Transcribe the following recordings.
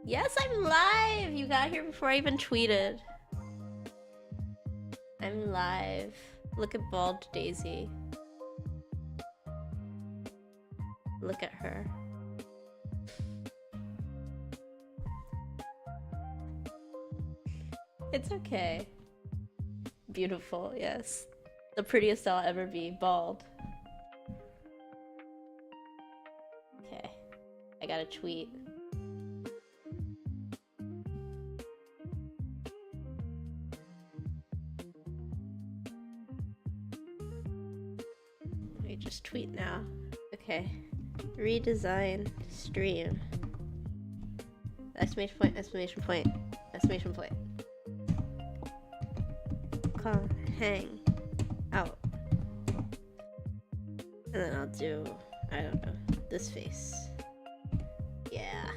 Yes, I'm live! You got here before I even tweeted. I'm live. Look at Bald Daisy. Look at her. It's okay. Beautiful, yes. The prettiest I'll ever be, bald. Okay, I got a tweet. Let me just tweet now. Okay, redesign stream. Exclamation point, exclamation point, exclamation point. Come, hang out. And then I'll do, I don't know, this face. Yeah.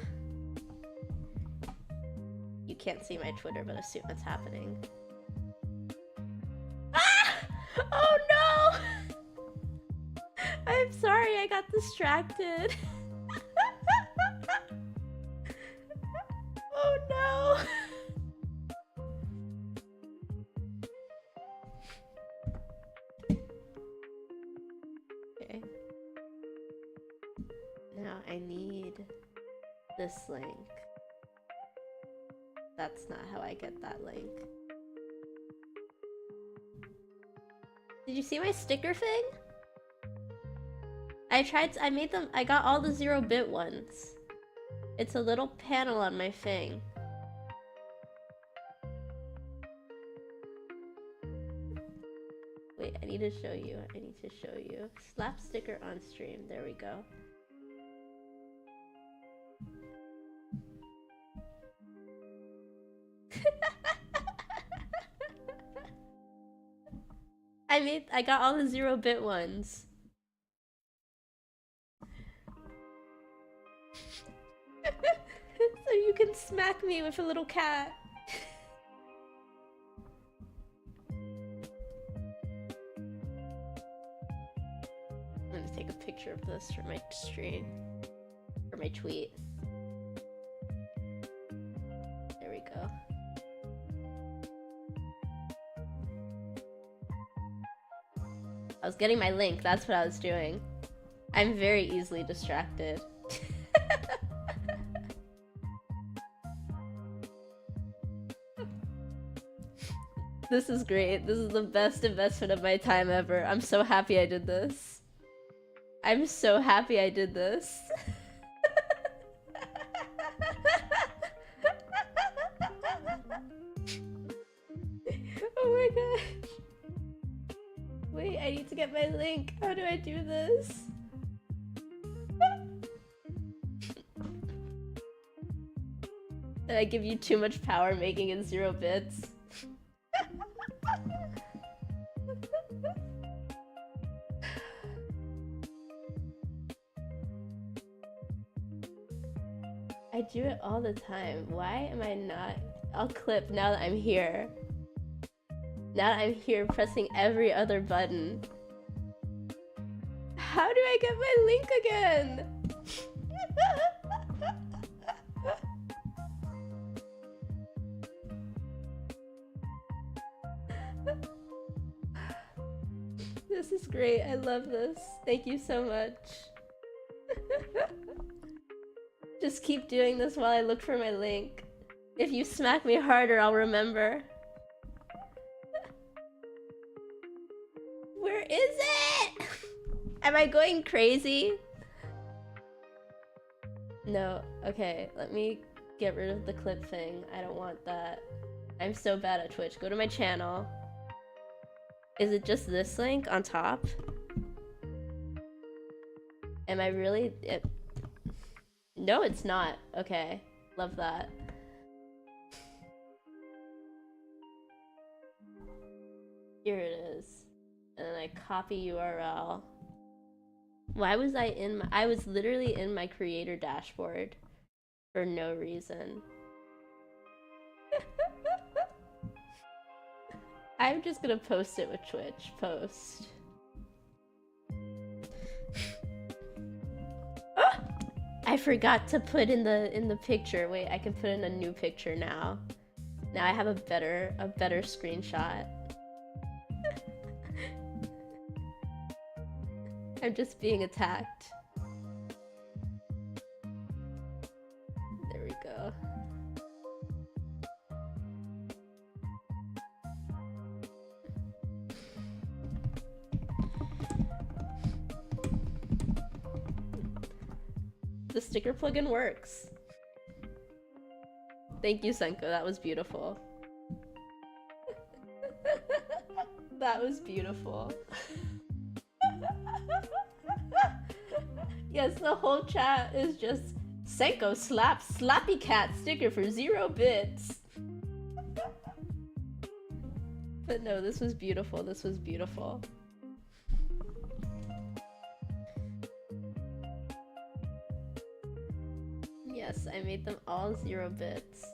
You can't see my Twitter, but assume it's happening. Ah! Oh no! I'm sorry, I got distracted. Oh no! Okay. Now I need this link. That's not how I get that link. Did you see my sticker thing? I made them, I got all the 0-bit ones. It's a little panel on my thing. Wait, I need to show you. Slap sticker on stream. There we go. I got all the 0-bit ones. So you can smack me with a little cat. I'm gonna take a picture of this for my stream. For my tweet. There we go. I was getting my link, that's what I was doing. I'm very easily distracted. This is great. This is the best investment of my time ever. I'm so happy I did this. I'm so happy I did this. Oh my gosh. Wait, I need to get my link. How do I do this? Did I give you too much power making in 0 bits? I do it all the time. Why am I not? I'll clip now that I'm here. Now that I'm here pressing every other button. How do I get my link again? This is great. I love this. Thank you so much. Just keep doing this while I look for my link. If you smack me harder, I'll remember. Where is it? Am I going crazy? No. Okay, let me get rid of the clip thing. I don't want that. I'm so bad at Twitch. Go to my channel. Is it just this link on top? Am I really... No, it's not. Okay. Love that. Here it is. And then I copy URL. Why was I in my... I was literally in my creator dashboard. For no reason. I'm just gonna post it with Twitch. Post. I forgot to put in the picture. Wait, I can put in a new picture now. Now I have a better screenshot. I'm just being attacked. There we go. The sticker plugin works. Thank you, Senko. That was beautiful. That was beautiful. Yes, the whole chat is just Senko slaps Slappy Cat sticker for 0 bits. But no, this was beautiful. This was beautiful. Yes, I made them all 0 bits.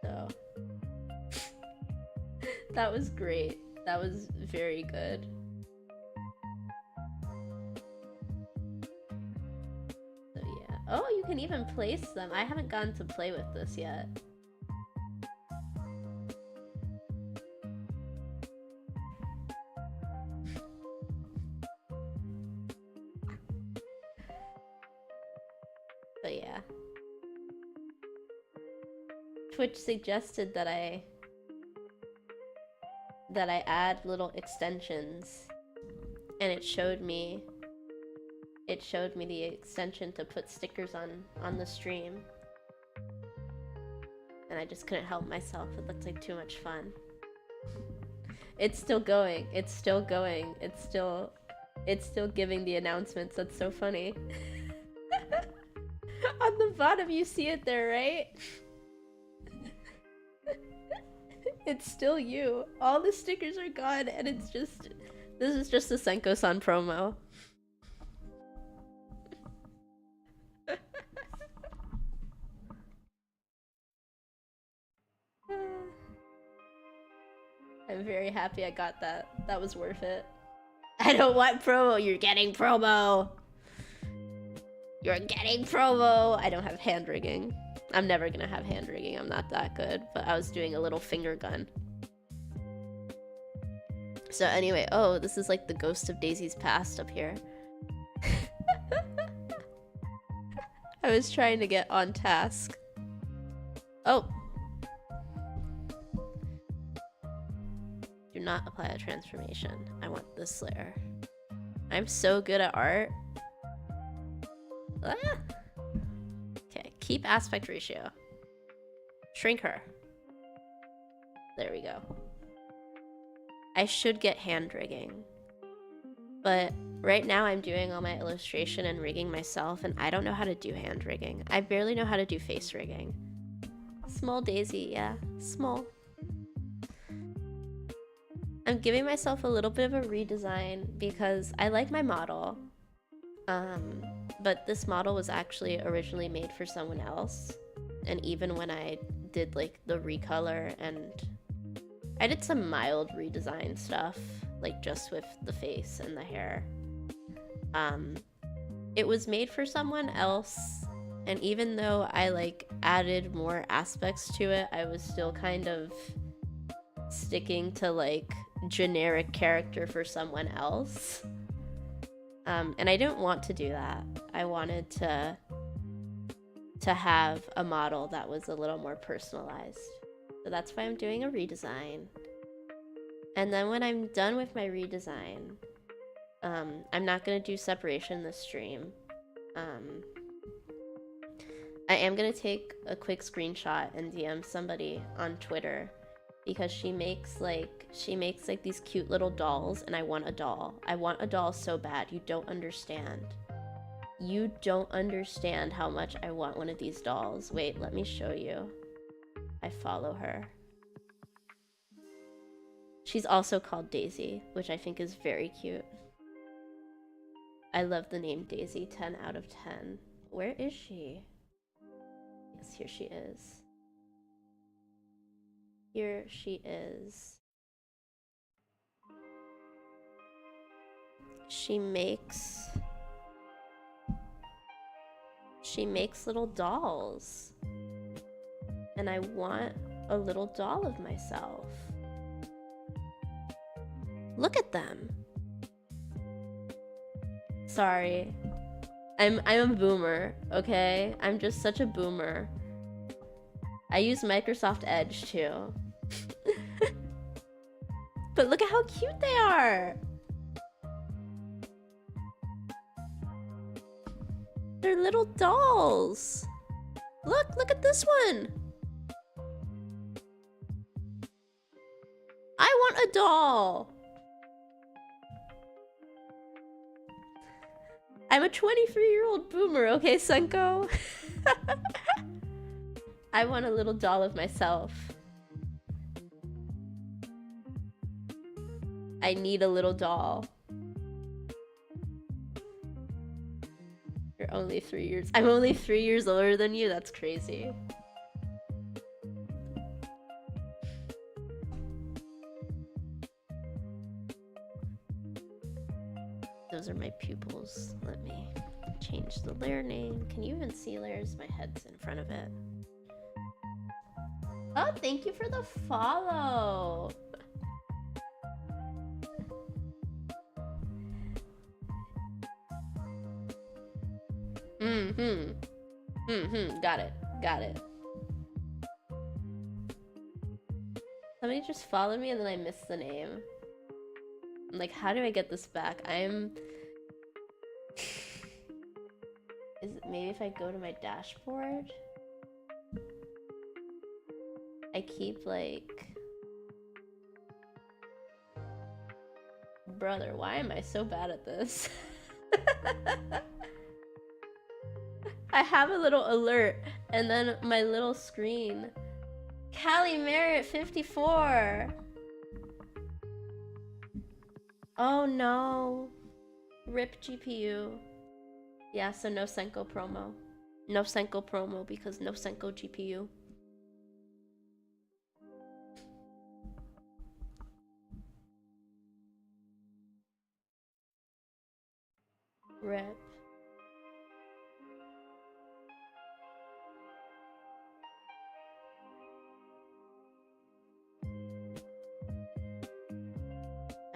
So that was great. That was very good. So yeah. Oh, you can even place them. I haven't gotten to play with this yet. But yeah. Twitch suggested that I add little extensions, and it showed me the extension to put stickers on the stream, and I just couldn't help myself. It looked like too much fun. It's still going. It's still going. It's still giving the announcements. That's so funny. On the bottom, you see it there, right? It's still you. All the stickers are gone, and it's just... This is just a Senko-san promo. I'm very happy I got that. That was worth it. I don't want promo. You're getting promo. You're getting promo. I don't have hand rigging. I'm never gonna have hand rigging. I'm not that good. But I was doing a little finger gun. So anyway, oh, this is like the ghost of Daisy's past up here. I was trying to get on task. Oh. Do not apply a transformation. I want this layer. I'm so good at art. Ah. Okay, keep aspect ratio. Shrink her. There we go. I should get hand rigging. But right now I'm doing all my illustration and rigging myself, and I don't know how to do hand rigging. I barely know how to do face rigging. Small Daisy, yeah, small. I'm giving myself a little bit of a redesign because I like my model. But this model was actually originally made for someone else. And even when I did like the recolor and I did some mild redesign stuff, like just with the face and the hair. It was made for someone else, and even though I like added more aspects to it, I was still kind of sticking to like generic character for someone else. And I didn't want to do that. I wanted to have a model that was a little more personalized. So that's why I'm doing a redesign. And then when I'm done with my redesign, I'm not going to do separation this stream. I am going to take a quick screenshot and DM somebody on Twitter because she makes like these cute little dolls, and I want a doll. I want a doll so bad. You don't understand. You don't understand how much I want one of these dolls. Wait, let me show you. I follow her. She's also called Daisy, which I think is very cute. I love the name Daisy, 10 out of 10. Where is she? Yes, here she is. Here she is. She makes she makes little dolls. And I want a little doll of myself. Look at them. Sorry. I'm a boomer, okay? I'm just such a boomer. I use Microsoft Edge too. But look at how cute they are. They're little dolls. Look at this one. I want a doll. I'm a 23-year-old boomer, okay, Sunko? I want a little doll of myself. I need a little doll. You're only 3 years. I'm only 3 years older than you? That's crazy. Those are my pupils. Let me change the layer name. Can you even see layers? My head's in front of it. Oh, thank you for the follow. Got it. Somebody just followed me and then I missed the name. I'm like, how do I get this back? Is it maybe if I go to my dashboard? I keep like... Brother, why am I so bad at this? I have a little alert and then my little screen. Callie Merritt 54. Oh no. RIP GPU. Yeah, so no Senko promo. No Senko promo because no Senko GPU. RIP.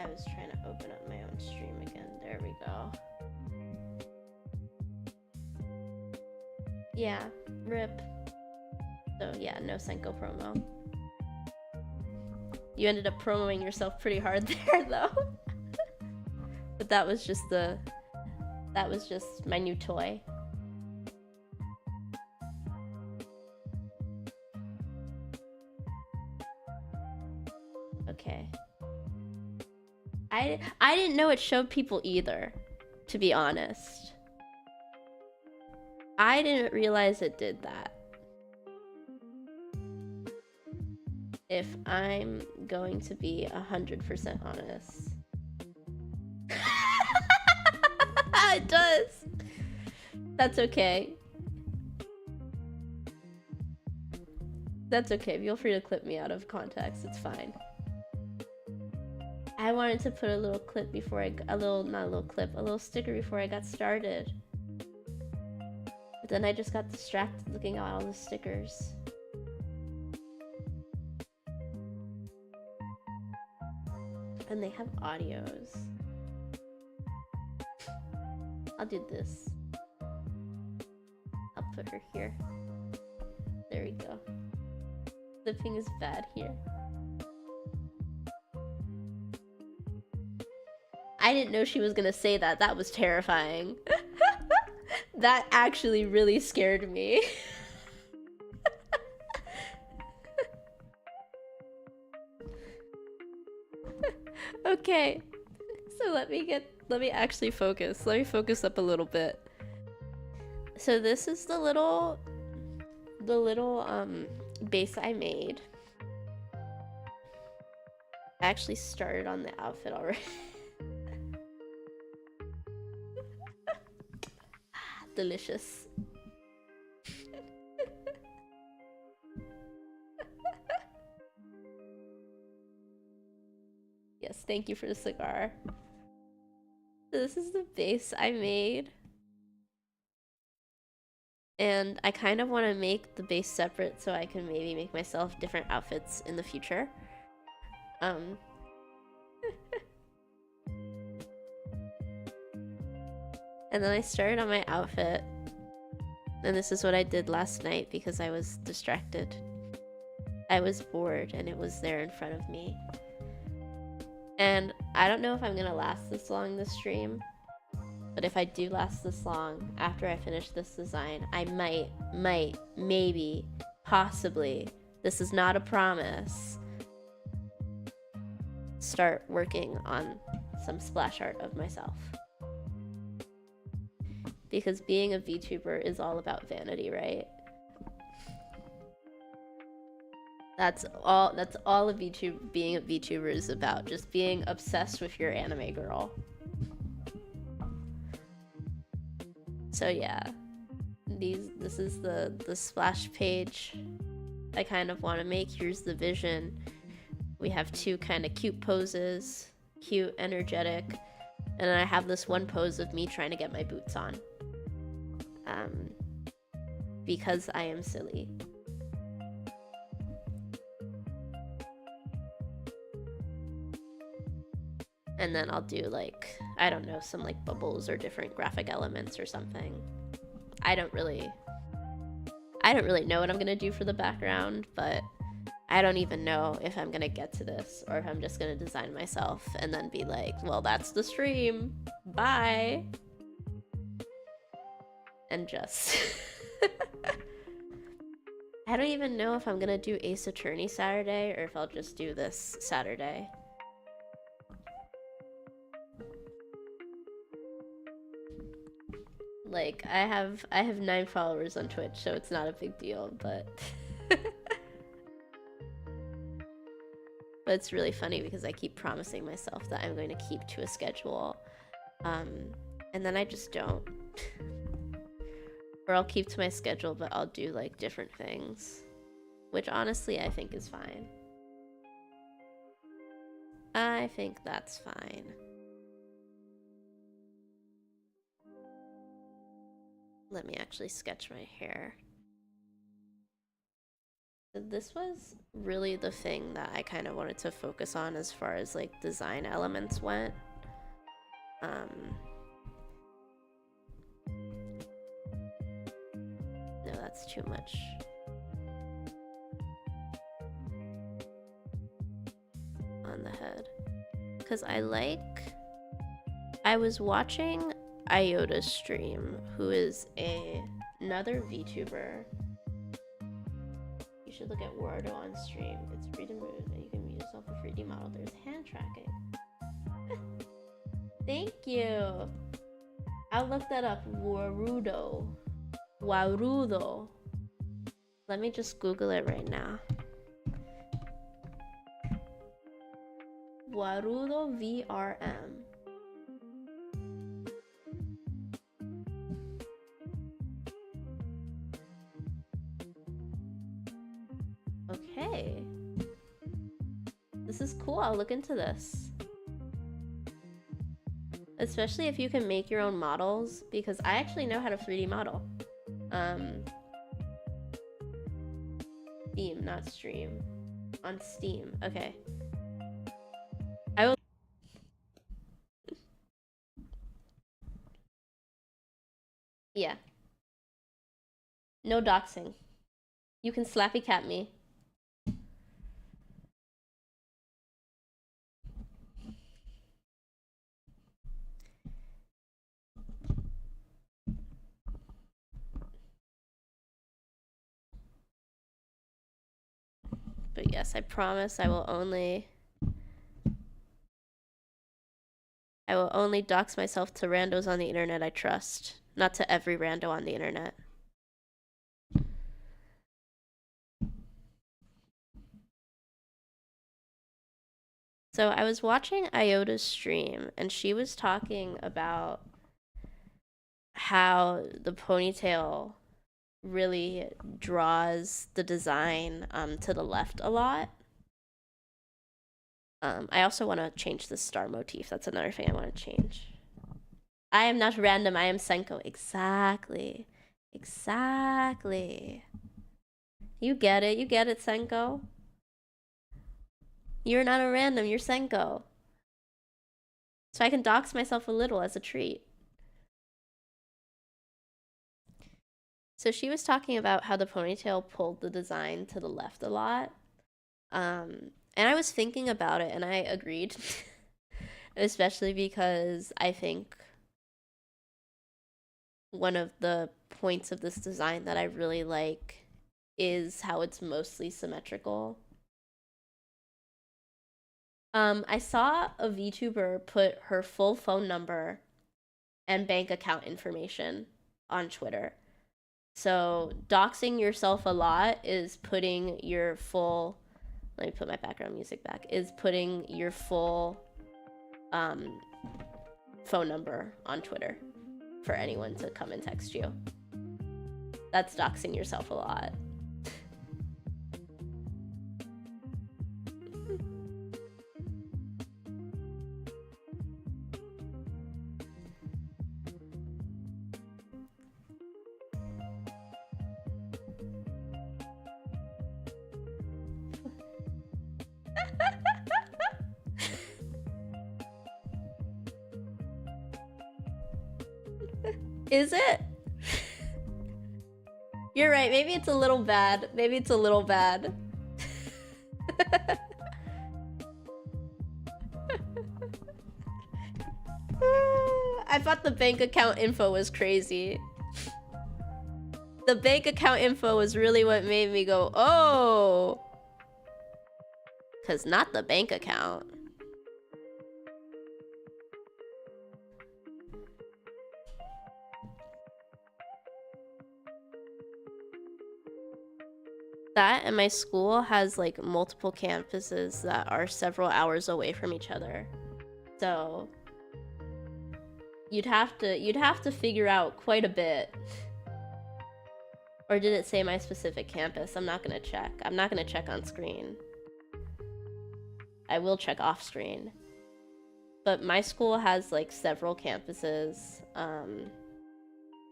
I was trying to open up my own stream again. There we go. Yeah, RIP. So yeah, no Senko promo. You ended up promoing yourself pretty hard there though. But that was just my new toy. Okay. I didn't know it showed people either, to be honest. I didn't realize it did that. If I'm going to be 100% honest. It does. That's okay. That's okay. Feel free to clip me out of context. It's fine. I wanted to put a little clip before a little sticker before I got started. But then I just got distracted looking at all the stickers. And they have audios. I'll do this. I'll put her here. There we go. Flipping is bad here. I didn't know she was gonna say that. That was terrifying. That actually really scared me. Okay. So let me actually focus. Let me focus up a little bit. So this is the little base I made. I actually started on the outfit already. Delicious. Yes, thank you for the cigar. So this is the base I made. And I kind of want to make the base separate so I can maybe make myself different outfits in the future. And then I started on my outfit, and this is what I did last night because I was distracted. I was bored and it was there in front of me. And I don't know if I'm gonna last this long this stream, but if I do last this long after I finish this design, I might, maybe, possibly, this is not a promise, start working on some splash art of myself. Because being a VTuber is all about vanity, right? That's all of being a VTuber is about, just being obsessed with your anime girl. So yeah, this is the splash page I kind of want to make. Here's the vision. We have two kind of cute poses, cute, energetic, and then I have this one pose of me trying to get my boots on. Because I am silly. And then I'll do like, I don't know, some like bubbles or different graphic elements or something. I don't really know what I'm gonna do for the background, but I don't even know if I'm gonna get to this or if I'm just gonna design myself and then be like, well, that's the stream, bye. And just I don't even know if I'm gonna do Ace Attorney Saturday or if I'll just do this Saturday. Like, I have 9 followers on Twitch, so it's not a big deal, but but it's really funny because I keep promising myself that I'm going to keep to a schedule, and then I just don't. Or I'll keep to my schedule, but I'll do like different things, which honestly I think is fine. I think that's fine. Let me actually sketch my hair. So this was really the thing that I kind of wanted to focus on as far as like design elements went. No, that's too much. On the head. Because I was watching Iota's stream, who is another VTuber. You should look at Wardo on stream. It's free to move and you can mute yourself with 3D model. There's hand tracking. Thank you. I'll look that up. Warudo. Let me just Google it right now. Warudo VRM. Okay. This is cool. I'll look into this. Especially if you can make your own models, because I actually know how to 3D model. Steam, not stream. On Steam. Okay. I will. Yeah. No doxing. You can slappy cat me. But yes, I promise I will only dox myself to randos on the internet I trust, not to every rando on the internet. So I was watching Iota's stream, and she was talking about how the ponytail really draws the design to the left a lot. I also want to change the star motif. That's another thing I want to change. I am not random. I am Senko. Exactly. Exactly. You get it. You get it, Senko. You're not a random. You're Senko. So I can dox myself a little as a treat. So she was talking about how the ponytail pulled the design to the left a lot. And I was thinking about it and I agreed. Especially because I think one of the points of this design that I really like is how it's mostly symmetrical. I saw a VTuber put her full phone number and bank account information on Twitter. So doxing yourself a lot is putting your full, let me put my background music back, is putting your full phone number on Twitter for anyone to come and text you. That's doxing yourself a lot. Is it? You're right. Maybe it's a little bad. Maybe it's a little bad. I thought the bank account info was crazy. The bank account info was really what made me go, oh. 'Cause not the bank account. That and my school has like multiple campuses that are several hours away from each other. So you'd have to figure out quite a bit. Or did it say my specific campus? I'm not gonna check. I'm not gonna check on screen. I will check off screen. But my school has like several campuses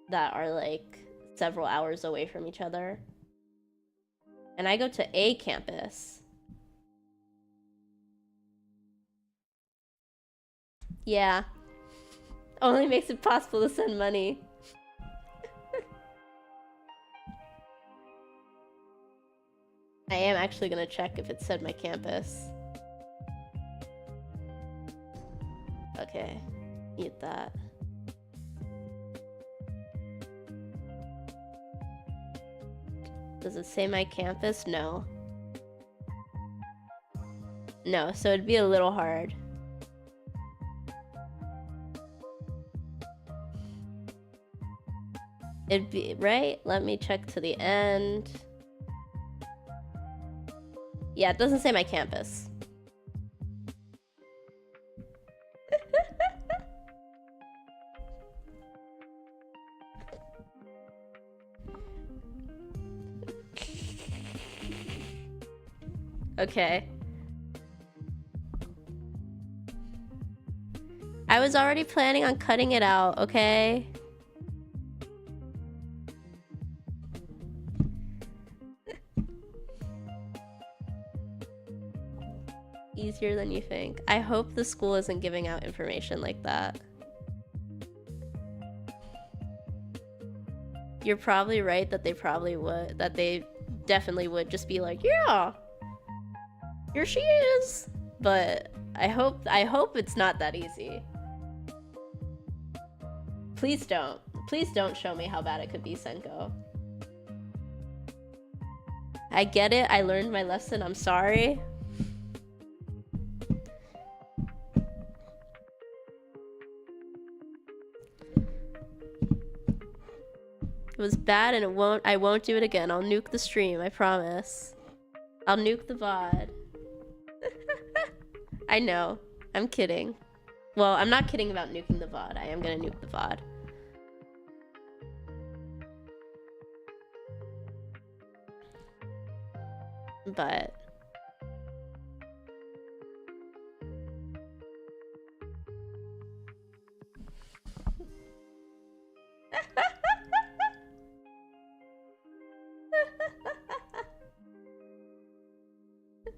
that are like several hours away from each other. And I go to a campus. Yeah. Only makes it possible to send money. I am actually gonna check if it said my campus. Okay, mute that. Does it say my campus? No. No, so it'd be a little hard. It'd be, right? Let me check to the end. Yeah, it doesn't say my campus. Okay. I was already planning on cutting it out, okay? Easier than you think. I hope the school isn't giving out information like that. You're probably right that they probably would. That they definitely would just be like, yeah, here she is. But I hope it's not that easy. Please don't. Please don't show me how bad it could be, Senko. I get it. I learned my lesson. I'm sorry. It was bad and I won't do it again. I'll nuke the stream, I promise. I'll nuke the VOD. I know. I'm kidding. Well, I'm not kidding about nuking the VOD. I am gonna nuke the VOD. But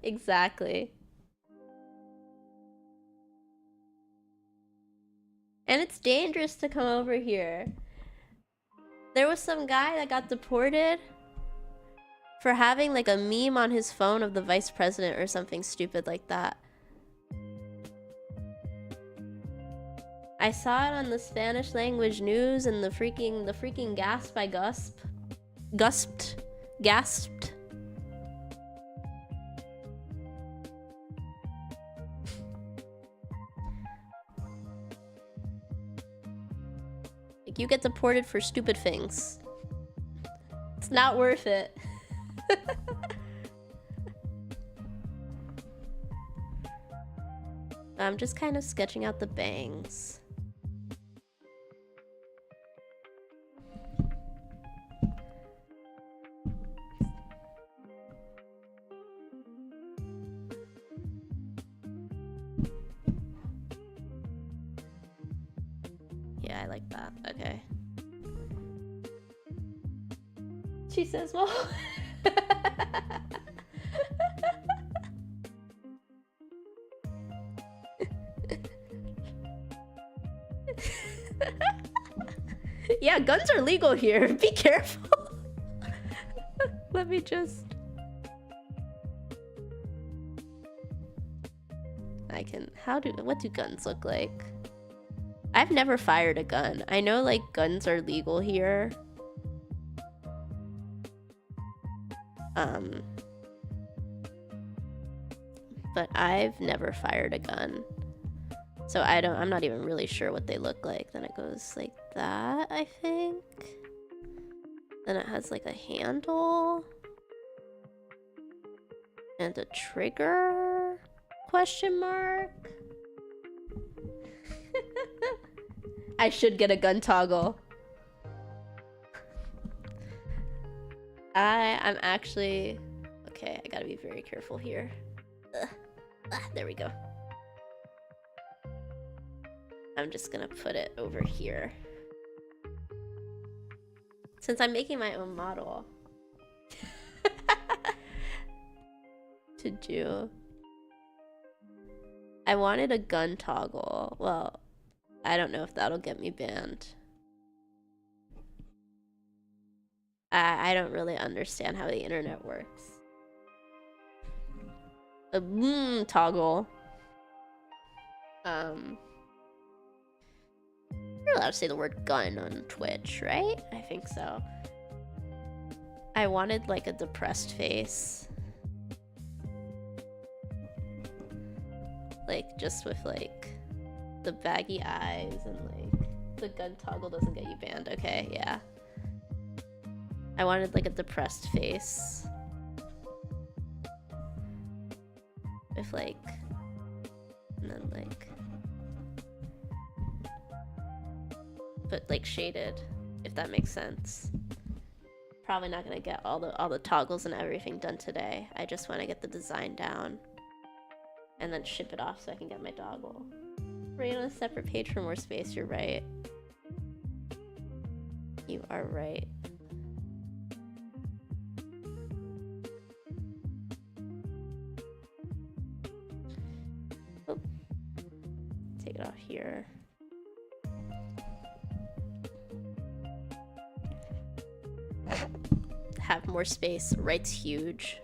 Exactly. And it's dangerous to come over here. There was some guy that got deported for having like a meme on his phone of the vice president or something stupid like that. I saw it on the Spanish language news and the freaking gasp I gasped. Like, you get deported for stupid things. It's not worth it. I'm just kind of sketching out the bangs. Yeah, I like that. Okay. She says, well... Yeah, guns are legal here. Be careful. Let me just... what do guns look like? I've never fired a gun. I know, like, guns are legal here. But I've never fired a gun. So I'm not even really sure what they look like. Then it goes like that, I think. Then it has like a handle. And a trigger? Question mark? I should get a gun toggle. I'm actually... Okay, I gotta be very careful here. There we go. I'm just gonna put it over here. Since I'm making my own model to do. I wanted a gun toggle. Well, I don't know if that'll get me banned. I don't really understand how the internet works. A toggle. You're allowed to say the word gun on Twitch, right? I think so. I wanted like a depressed face. Like just with like the baggy eyes and like the gun toggle doesn't get you banned. Okay, yeah. I wanted like a depressed face. With like, and then like, but like shaded, if that makes sense. Probably not gonna get all the toggles and everything done today. I just want to get the design down and then ship it off so I can get my toggle. Right, on a separate page for more space. You're right. You are right. Oh. Take it off here. Have more space. Right's huge.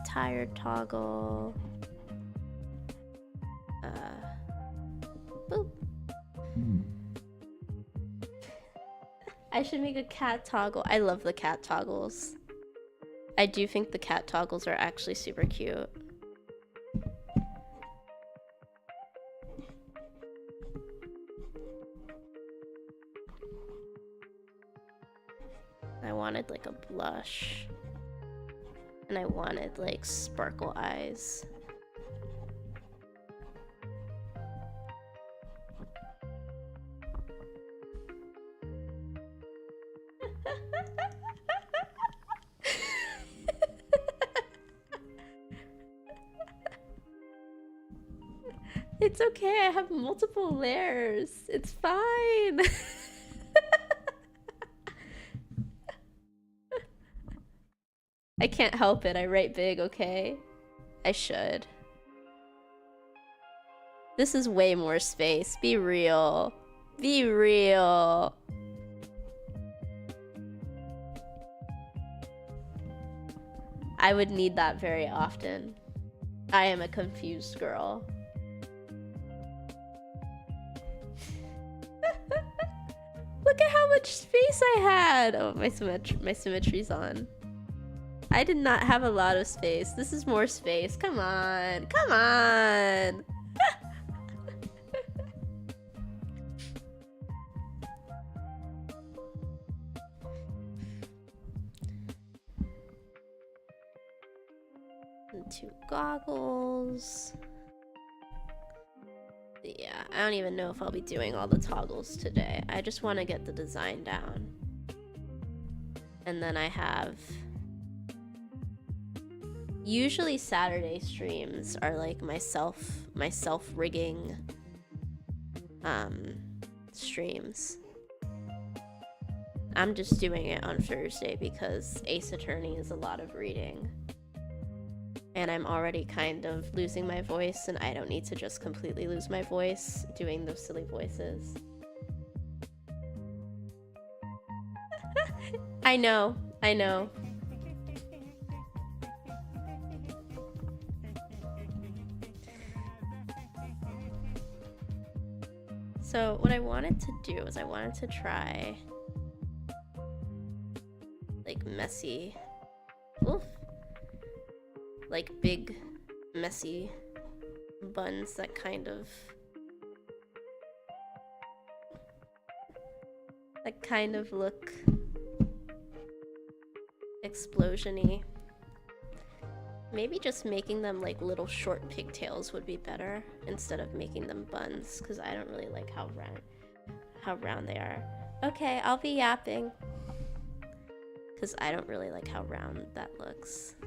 Tired toggle. Boop. I should make a cat toggle. I love the cat toggles. I do think the cat toggles are actually super cute. I wanted like a blush. And I wanted like sparkle eyes. It's okay, I have multiple layers. It's fine. I can't help it, I write big, okay? I should. This is way more space. Be real. Be real. I would need that very often. I am a confused girl. Look at how much space I had! Oh, my symmetry's on. I did not have a lot of space. This is more space. Come on. Come on! And 2 goggles. Yeah, I don't even know if I'll be doing all the toggles today. I just want to get the design down. And then I have... Usually Saturday streams are like my self-rigging streams. I'm just doing it on Thursday because Ace Attorney is a lot of reading. And I'm already kind of losing my voice, and I don't need to just completely lose my voice doing those silly voices. I know, I know. So what I wanted to do is I wanted to try like messy, oof, like big messy buns that kind of look explosion-y. Maybe just making them like little short pigtails would be better instead of making them buns, because I don't really like how round they are. Okay, I'll be yapping because I don't really like how round that looks.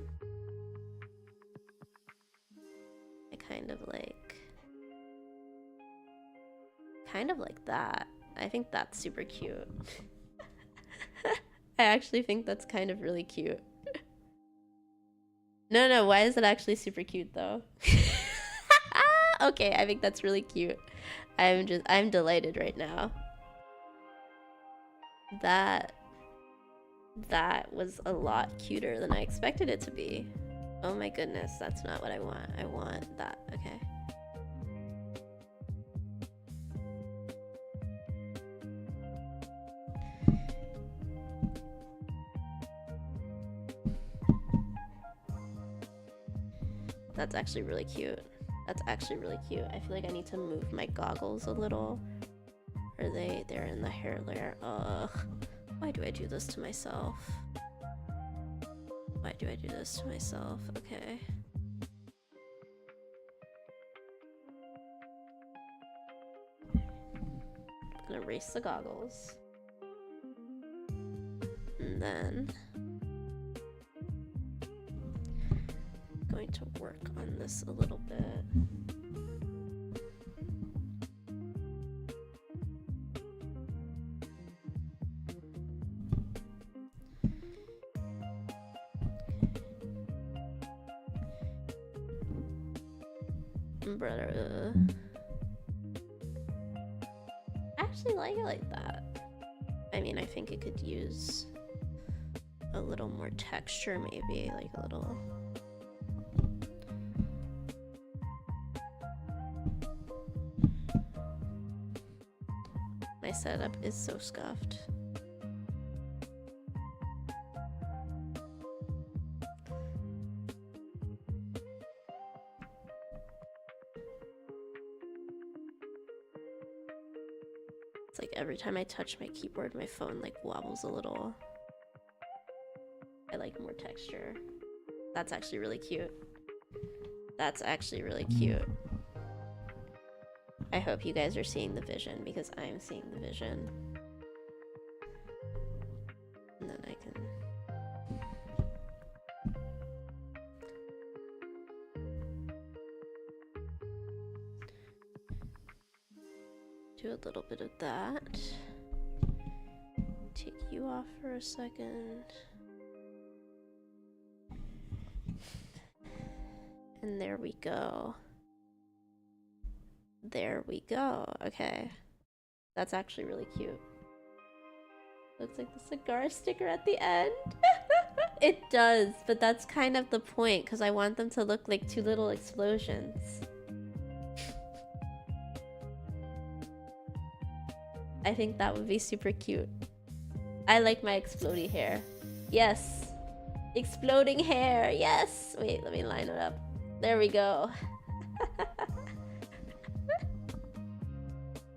I kind of like that. I think that's super cute. I actually think that's kind of really cute. No, why is it actually super cute though? Okay, I think that's really cute. I'm delighted right now. That was a lot cuter than I expected it to be. Oh my goodness, that's not what I want. I want that, okay. That's actually really cute. That's actually really cute. I feel like I need to move my goggles a little. Or they're in the hair layer. Ugh. Why do I do this to myself? Why do I do this to myself? Okay. I'm gonna erase the goggles. And then going to work on this a little bit. Brother, I actually like it like that. I mean, I think it could use a little more texture, maybe, like a little. My setup is so scuffed. It's like every time I touch my keyboard, my phone like wobbles a little. I like more texture. That's actually really cute. That's actually really cute. I hope you guys are seeing the vision because I'm seeing the vision. And then I can... do a little bit of that. Take you off for a second. And there we go. There we go. Okay. That's actually really cute. Looks like the cigar sticker at the end. It does, but that's kind of the point, because I want them to look like two little explosions. I think that would be super cute. I like my explodey hair. Yes. Exploding hair. Yes. Wait, let me line it up. There we go.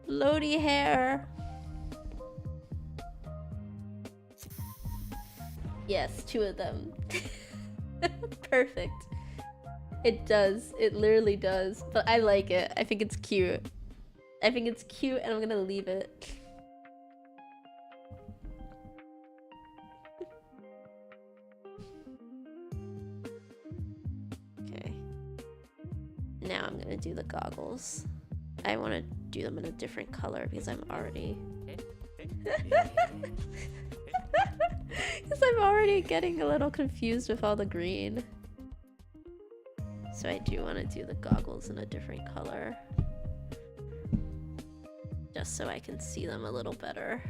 Floaty hair. Yes, two of them. Perfect. It does. It literally does. But I like it. I think it's cute. I think it's cute and I'm gonna leave it. Okay. Now I'm gonna do the goggles. I want to do them in a different color because I'm already... Because I'm already getting a little confused with all the green. So I do want to do the goggles in a different color. Just so I can see them a little better.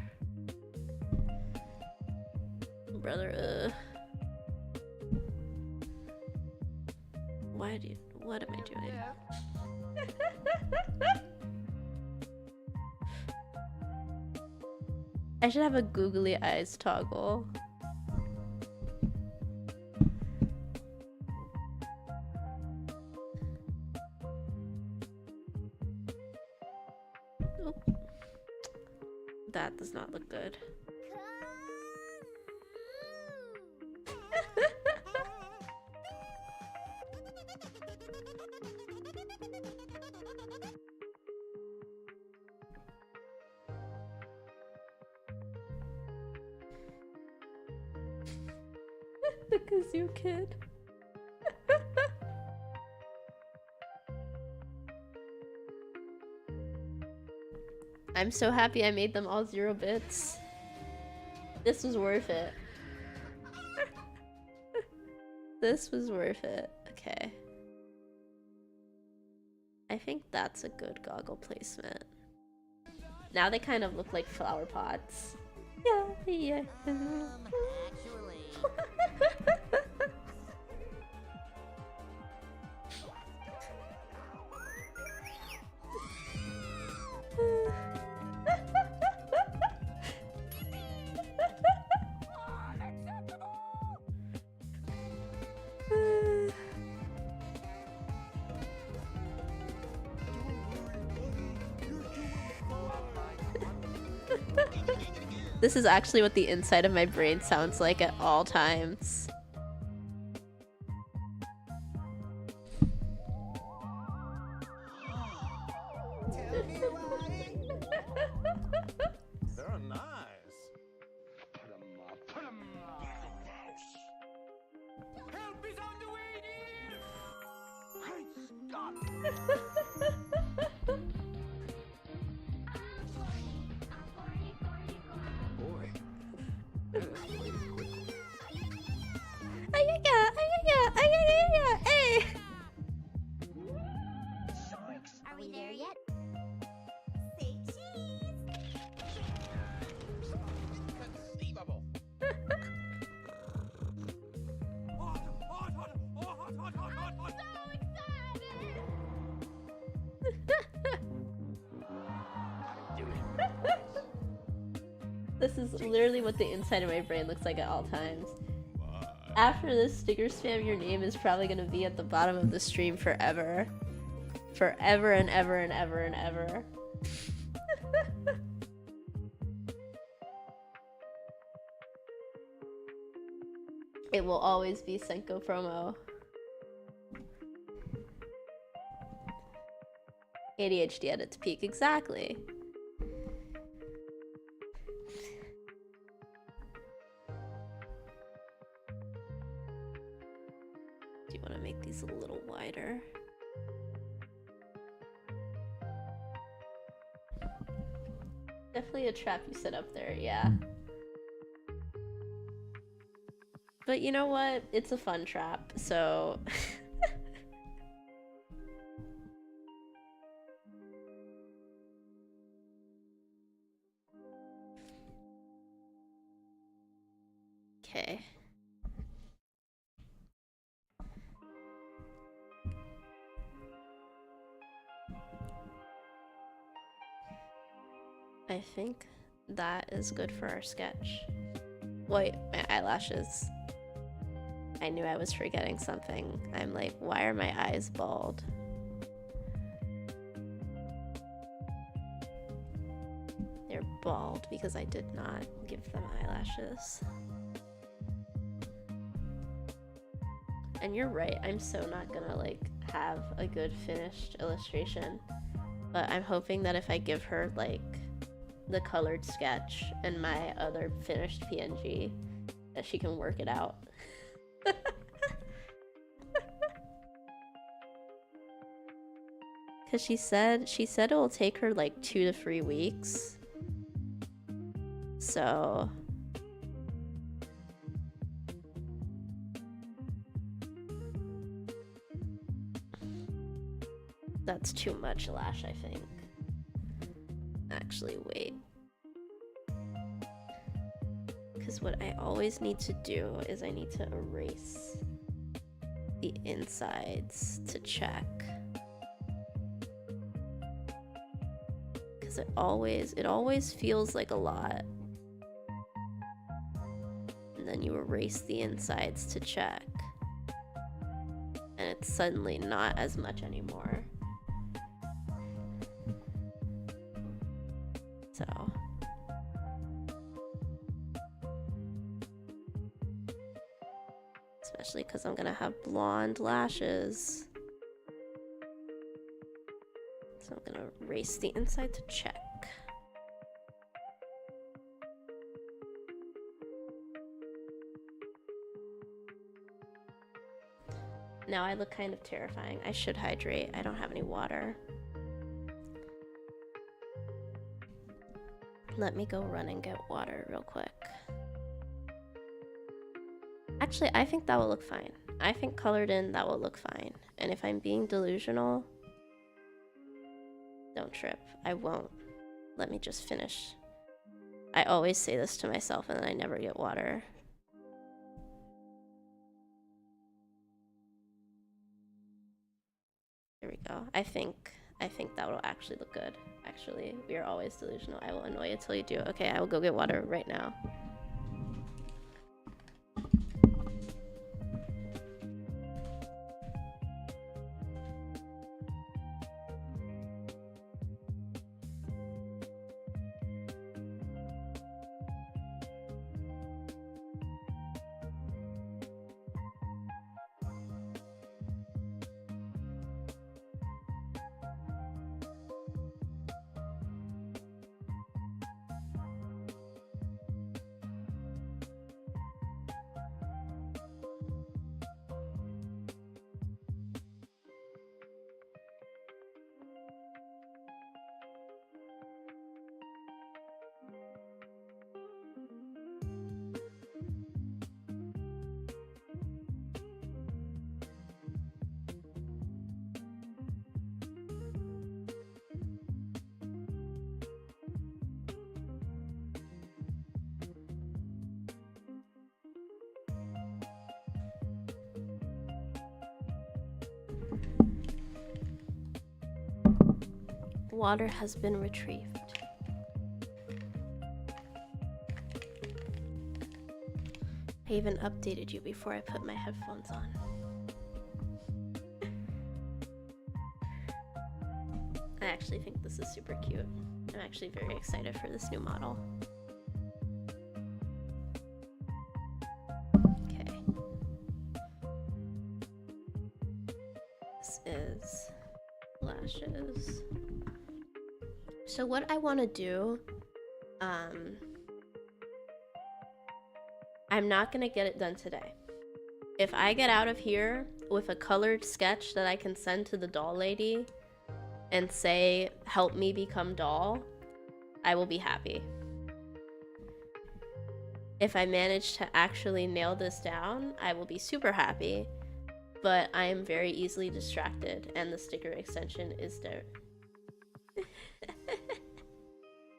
Brother, what am I doing? I should have a googly eyes toggle. Oh. That does not look good. The kazoo kid. I'm so happy I made them all 0 bits. This was worth it. This was worth it. Okay. I think that's a good goggle placement. Now they kind of look like flower pots. Yeah, yeah. Actually. This is actually what the inside of my brain sounds like at all times. They're nice. Put 'em up. Help is on the way, dear. Great Scott. Boy. Hey! Are we there yet? Say cheese! Inconceivable. This is literally what the inside of my brain looks like at all times. After this sticker spam, your name is probably gonna be at the bottom of the stream forever. Forever and ever and ever and ever. It will always be Senko promo. ADHD at its peak, exactly. Do you want to make these a little wider? Definitely a trap you set up there, yeah. But you know what? It's a fun trap, so... Okay. I think that is good for our sketch. Wait, my eyelashes. I knew I was forgetting something. I'm like, why are my eyes bald? They're bald because I did not give them eyelashes. And you're right, I'm so not gonna like have a good finished illustration. But I'm hoping that if I give her like the colored sketch and my other finished PNG, that she can work it out. Cause she said it will take her like 2 to 3 weeks. So that's too much lash, I think. Actually, wait. Because what I always need to do is I need to erase the insides to check. Because it always feels like a lot. And then you erase the insides to check. And it's suddenly not as much anymore. So especially because I'm gonna have blonde lashes. So I'm gonna erase the inside to check. Now I look kind of terrifying. I should hydrate. I don't have any water. Let me go run and get water real quick. Actually, I think that will look fine. I think colored in, that will look fine. And if I'm being delusional, don't trip. I won't. Let me just finish. I always say this to myself and then I never get water. There we go. I think that will actually look good. Actually, we are always delusional. I will annoy you till you do. Okay, I will go get water right now. Water has been retrieved. I even updated you before I put my headphones on. I actually think this is super cute. I'm actually very excited for this new model. Okay. This is lashes. So what I want to do, I'm not going to get it done today. If I get out of here with a colored sketch that I can send to the doll lady and say, help me become doll, I will be happy. If I manage to actually nail this down, I will be super happy. But I am very easily distracted, and the sticker extension is there.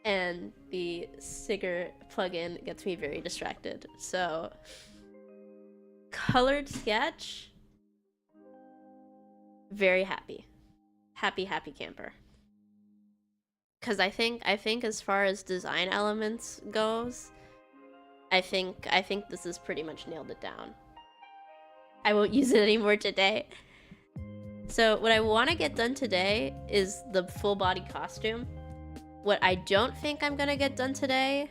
And the sticker plugin gets me very distracted. So, colored sketch, very happy. Happy camper. Because I think as far as design elements goes, I think this has pretty much nailed it down. I won't use it anymore today. So what I want to get done today is the full body costume. What I don't think I'm gonna get done today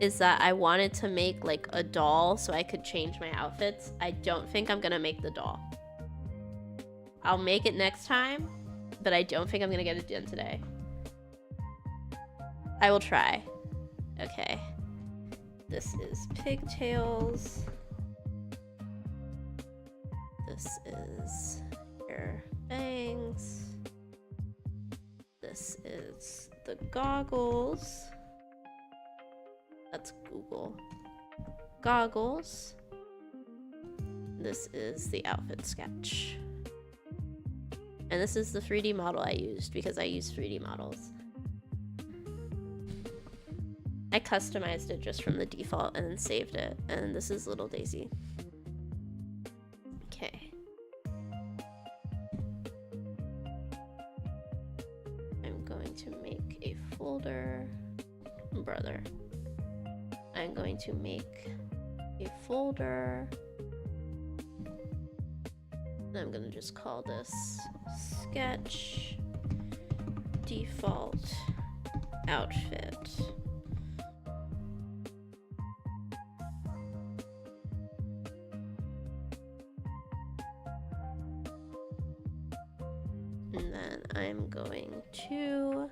is that I wanted to make like a doll so I could change my outfits. I don't think I'm gonna make the doll. I'll make it next time, but I don't think I'm gonna get it done today. I will try. Okay. This is pigtails. This is your bangs. This is the goggles. That's Google. Goggles. This is the outfit sketch. And this is the 3D model I used because I use 3D models. I customized it just from the default and then saved it. And this is Little Daisy. Okay. I'm going to make a folder. Brother. I'm going to make a folder. And I'm gonna just call this sketch default outfit. And then I'm going to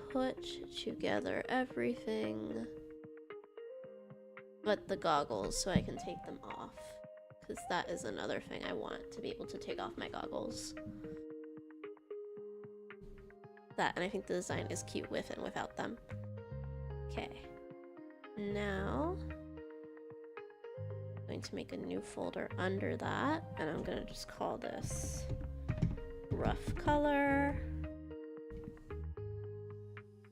put together everything but the goggles so I can take them off. Because that is another thing I want, to be able to take off my goggles. That, and I think the design is cute with and without them. Okay. Now, I'm going to make a new folder under that, and I'm going to just call this rough color.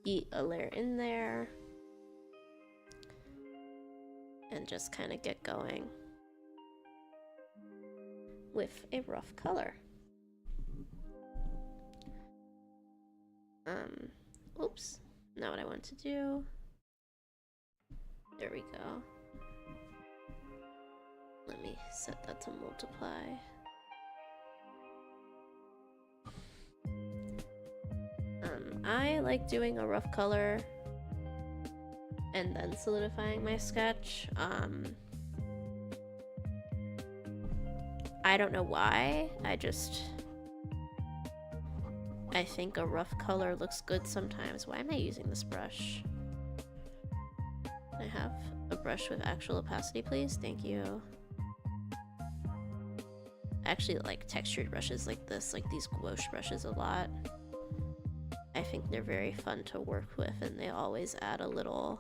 Eat a layer in there. And just kind of get going with a rough color. Oops, not what I want to do. There we go. Let me set that to multiply. I like doing a rough color and then solidifying my sketch. I don't know why, I think a rough color looks good sometimes. Why am I using this brush? Can I have a brush with actual opacity, please? Thank you. I actually like textured brushes like this, like these gouache brushes a lot. I think they're very fun to work with, and they always add a little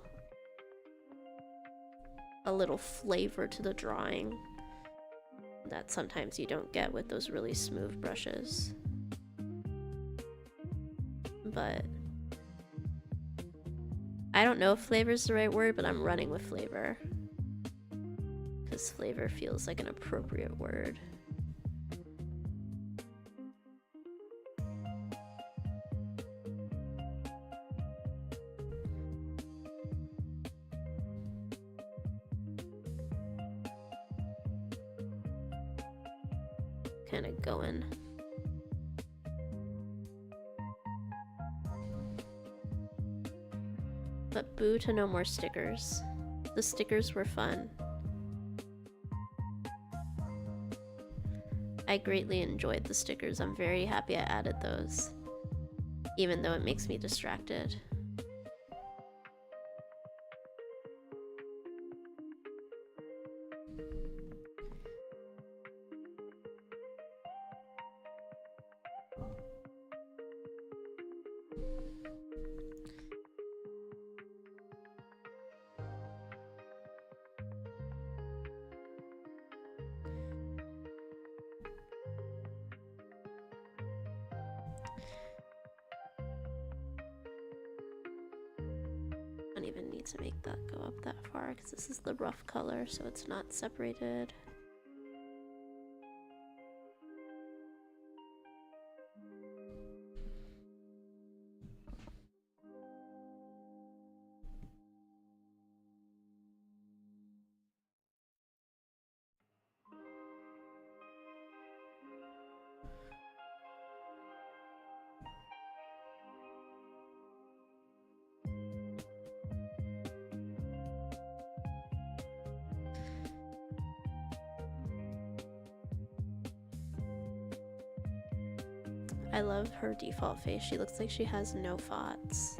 flavor to the drawing that sometimes you don't get with those really smooth brushes. But I don't know if flavor is the right word, but I'm running with flavor because flavor feels like an appropriate word. Kind of going. But boo to no more stickers. The stickers were fun. I greatly enjoyed the stickers. I'm very happy I added those, even though it makes me distracted. don't even need to make that go up that far because this is the rough color, so it's not separated. I love her default face. She looks like she has no thoughts.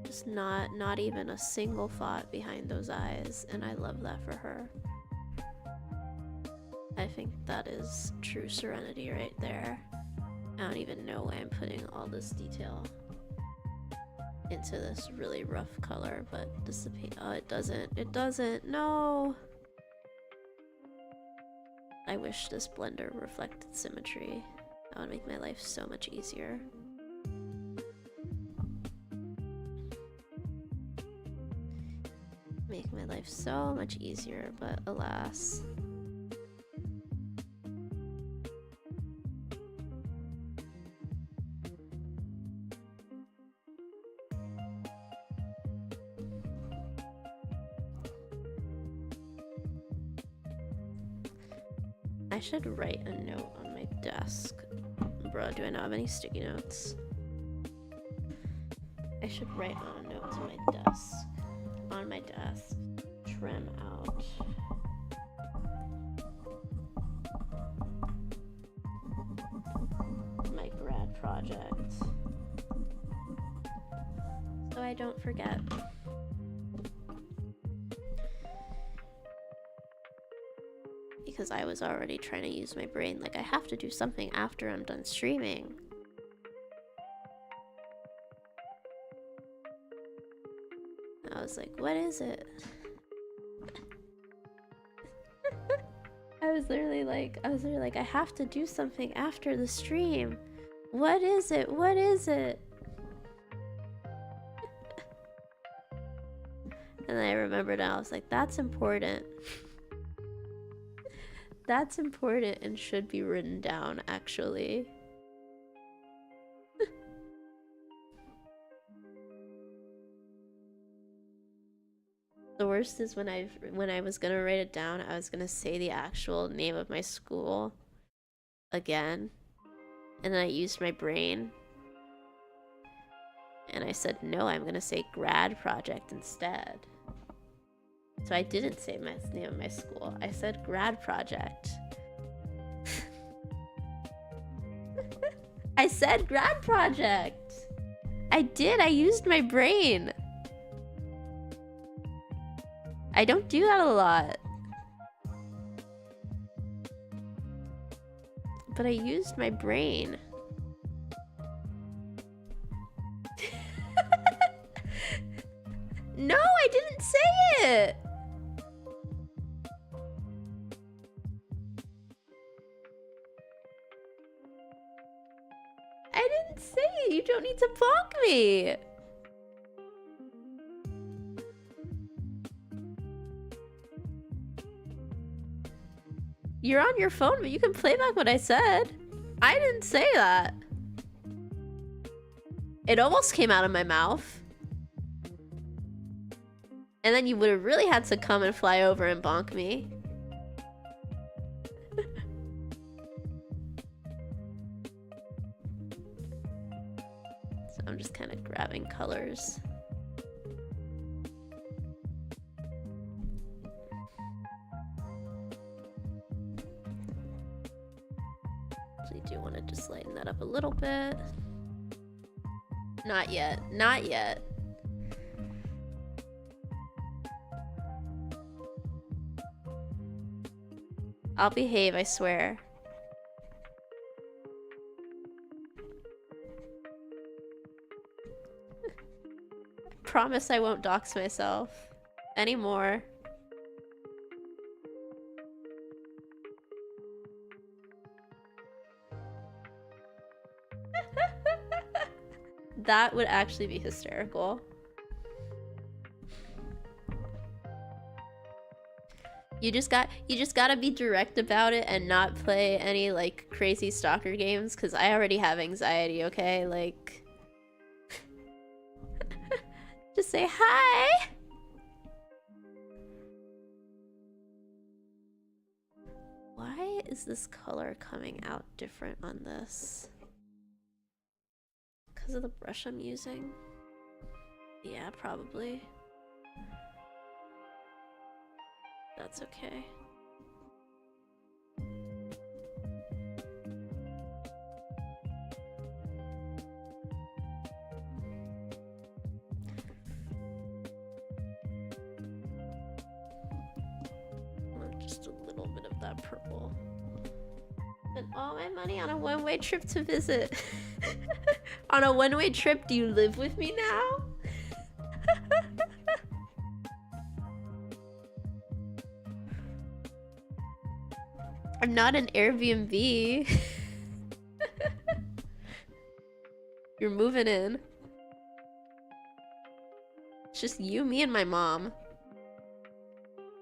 Just not even a single thought behind those eyes, and I love that for her. I think that is true serenity right there. I don't even know why I'm putting all this detail into this really rough color, but dissipate. Oh, it doesn't, no! I wish this blender reflected symmetry. That would make my life so much easier. Make my life so much easier, but alas. I should write a note on my desk. Bro, do I not have any sticky notes? I should write on a note to my desk. On my desk. Trim out. My grad project. So I don't forget. Because I was already trying to use my brain. Like, I have to do something after I'm done streaming. I was like, what is it? I was literally like, I have to do something after the stream. What is it? What is it? And then I remembered, and I was like, that's important. That's important and should be written down, actually. The worst is when I was gonna write it down, I was gonna say the actual name of my school again, and then I used my brain, and I said, no, I'm gonna say grad project instead. So I didn't say the name of my school. I said grad project. I said grad project. I did. I used my brain. I don't do that a lot. But I used my brain. No, I didn't say it. I didn't say it. You don't need to bonk me. You're on your phone, but you can play back what I said. I didn't say that. It almost came out of my mouth. And then you would have really had to come and fly over and bonk me. So I'm just kind of grabbing colors. Actually, do want to just lighten that up a little bit. Not yet. Not yet. I'll behave, I swear. I promise I won't dox myself anymore. That would actually be hysterical. You just gotta be direct about it and not play any like crazy stalker games, because I already have anxiety, okay? Like just say hi. Why is this color coming out different on this? Because of the brush I'm using? Yeah, probably. That's okay. Just a little bit of that purple. And all my money on a one-way trip to visit. On a one-way trip, do you live with me now? I'm not an Airbnb. You're moving in. It's just you, me, and my mom.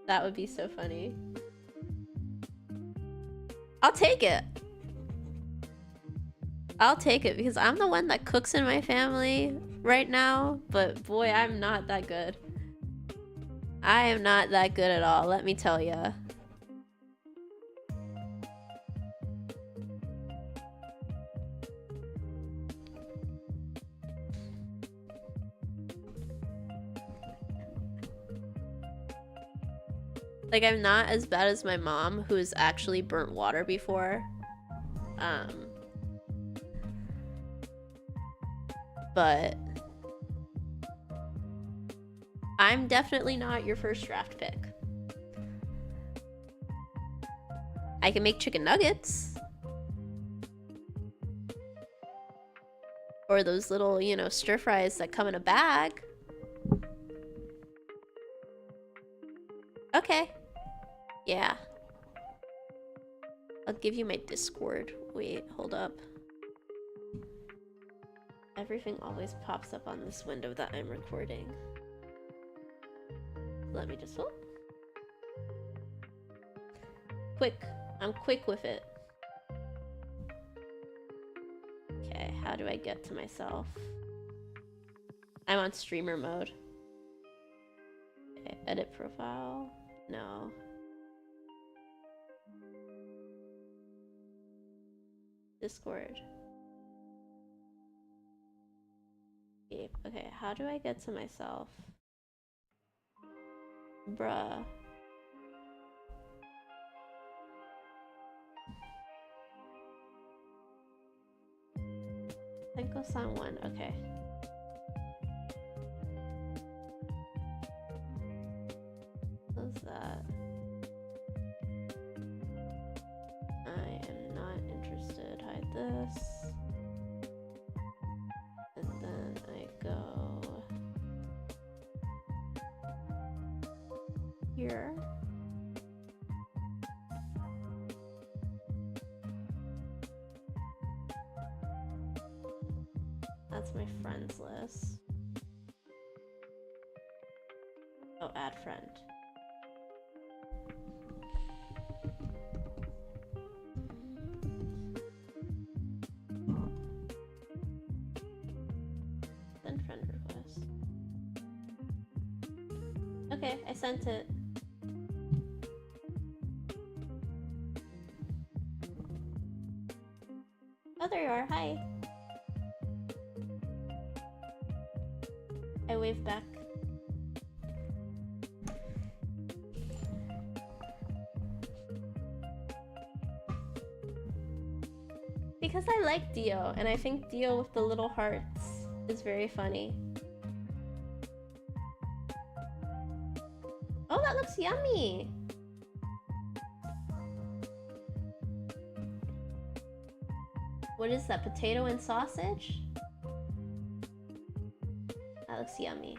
That would be so funny. I'll take it. I'll take it because I'm the one that cooks in my family right now, but boy, I'm not that good. I am not that good at all, let me tell ya. Like, I'm not as bad as my mom, who's actually burnt water before. But I'm definitely not your first draft pick. I can make chicken nuggets. Or those little, you know, stir fries that come in a bag. Okay. Yeah. I'll give you my Discord. Wait, hold up. Everything always pops up on this window that I'm recording. Let me just... Oh. Quick. I'm quick with it. Okay, how do I get to myself? I'm on streamer mode. Okay, edit profile. No. Discord. Okay, how do I get to myself? Bruh. Senko-san 1, okay. What's that? I am not interested. Hide this. And then I go here. That's my friends list. Oh, add friend. Send friend request. Okay, I sent it. Oh, there you are. Hi. I wave back. Because I like Dio, and I think Dio with the little hearts is very funny. Oh, that looks yummy! What is that, potato and sausage? That looks yummy.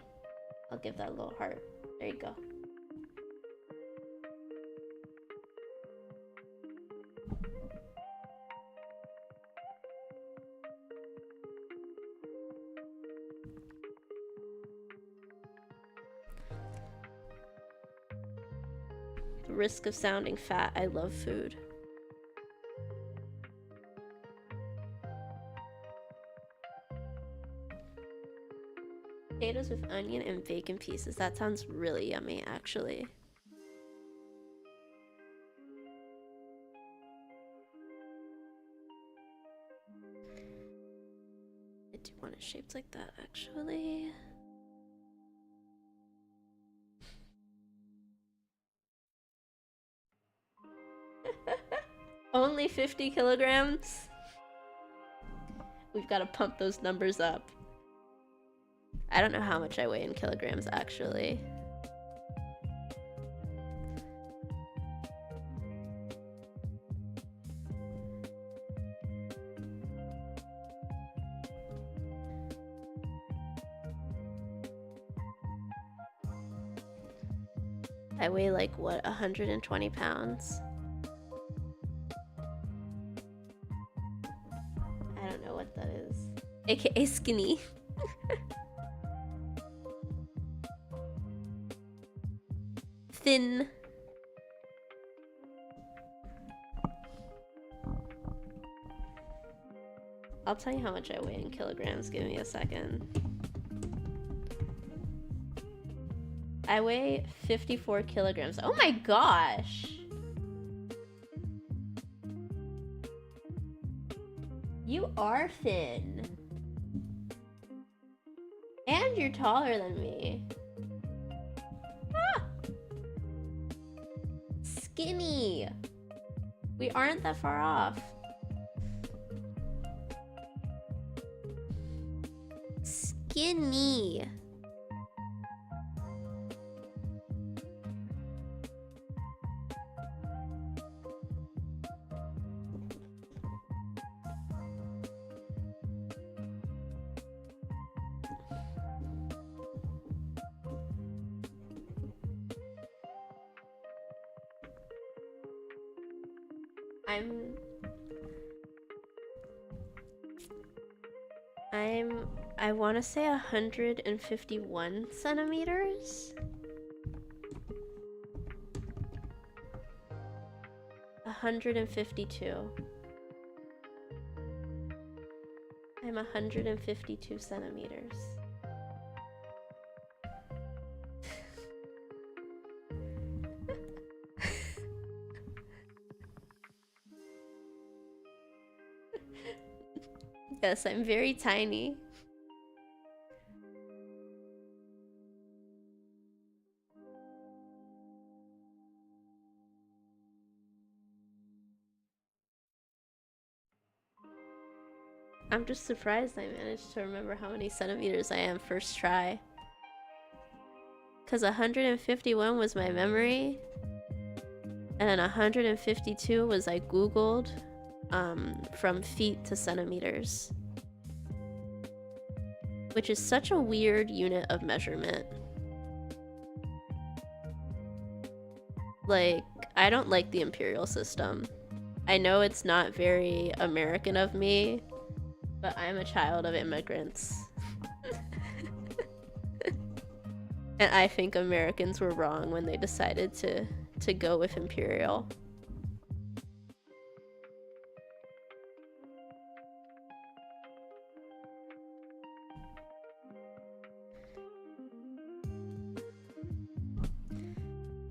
I'll give that a little heart. There you go. The risk of sounding fat. I love food. Potatoes with onion and bacon pieces. That sounds really yummy, actually. I do want it shaped like that, actually. Only 50 kilograms? We've got to pump those numbers up. I don't know how much I weigh in kilograms, actually. I weigh like, what, 120 pounds? I don't know what that is. AKA skinny. Thin. I'll tell you how much I weigh in kilograms. Give me a second. I weigh 54 kilograms. Oh my gosh! You are thin. And you're taller than me. Ah! Skinny. We aren't that far off. Skinny. I want to say 151 centimeters. 152. I'm 152 centimeters. Yes, I'm very tiny. I'm just surprised I managed to remember how many centimeters I am first try. Because 151 was my memory. And then 152 was I googled from feet to centimeters. Which is such a weird unit of measurement. Like, I don't like the imperial system. I know it's not very American of me, but I'm a child of immigrants. And I think Americans were wrong when they decided to go with imperial.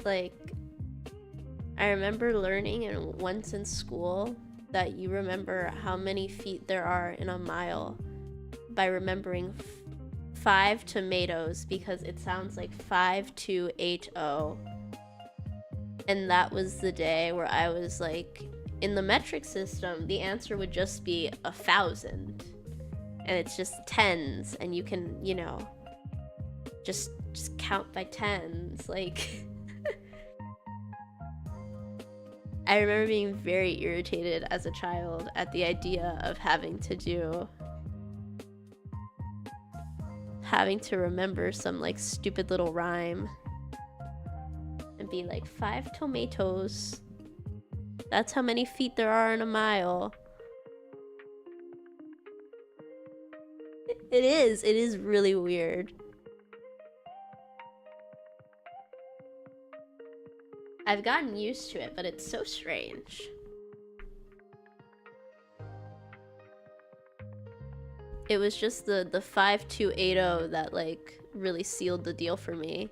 Like, I remember learning once in school that you remember how many feet there are in a mile by remembering 5 tomatoes, because it sounds like 5280. And that was the day where I was like, in the metric system, the answer would just be 1,000. And it's just tens, and you can, you know, just count by tens. Like, I remember being very irritated as a child at the idea of having to remember some like stupid little rhyme and be like 5 tomatoes. That's how many feet there are in a mile. It is really weird. I've gotten used to it, but it's so strange. It was just the 5280 that like really sealed the deal for me.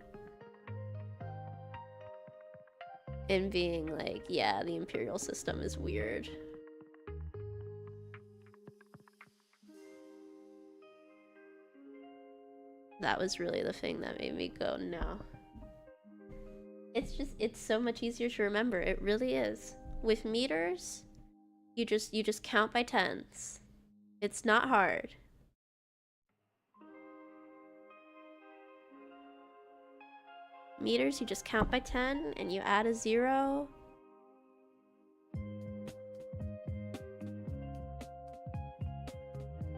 In being like, yeah, the Imperial system is weird. That was really the thing that made me go, no. It's so much easier to remember. It really is. With meters, you just count by tens. It's not hard. Meters, you just count by 10 and you add a 0.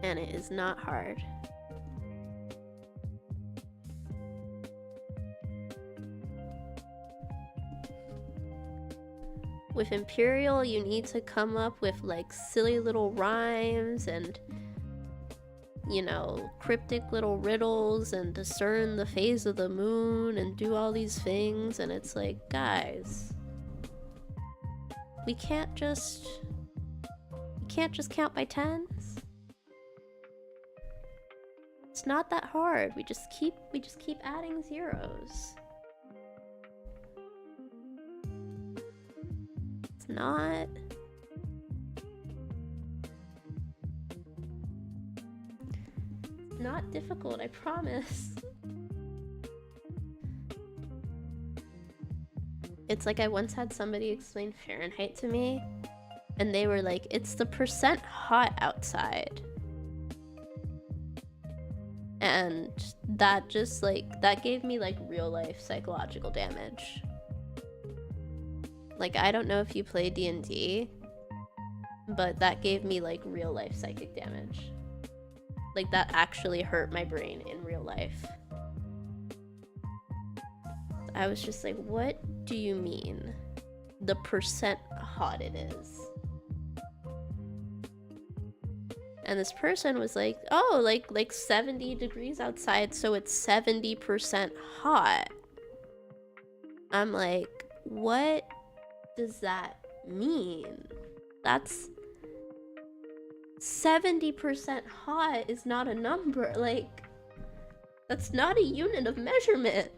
And it is not hard. With Imperial, you need to come up with like silly little rhymes and, you know, cryptic little riddles and discern the phase of the moon and do all these things. And it's like, guys, we can't just count by tens. It's not that hard. We just keep adding zeros. It's not. It's not difficult, I promise. It's like I once had somebody explain Fahrenheit to me, and they were like, it's the percent hot outside. And that just like, that gave me like real life psychological damage. Like, I don't know if you play D&D, but that gave me like real life psychic damage. Like, that actually hurt my brain in real life. I was just like, what do you mean? The percent hot it is. And this person was like, oh, like 70 degrees outside, so it's 70% hot. I'm like, what does that mean? That's 70% hot is not a number. Like, that's not a unit of measurement.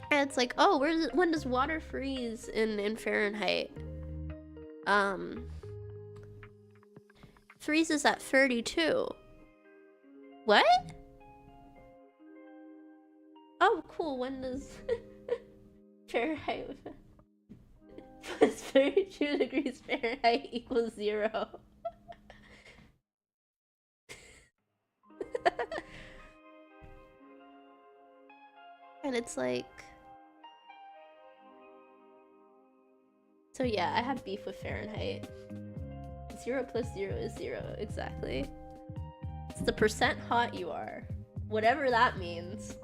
And it's like, oh, when does water freeze in Fahrenheit? Freezes at 32. What? Oh, cool. When does Fahrenheit plus 32 degrees Fahrenheit equals 0? And it's like, so yeah, I have beef with Fahrenheit. 0 plus 0 is 0, exactly. It's the percent hot you are. Whatever that means.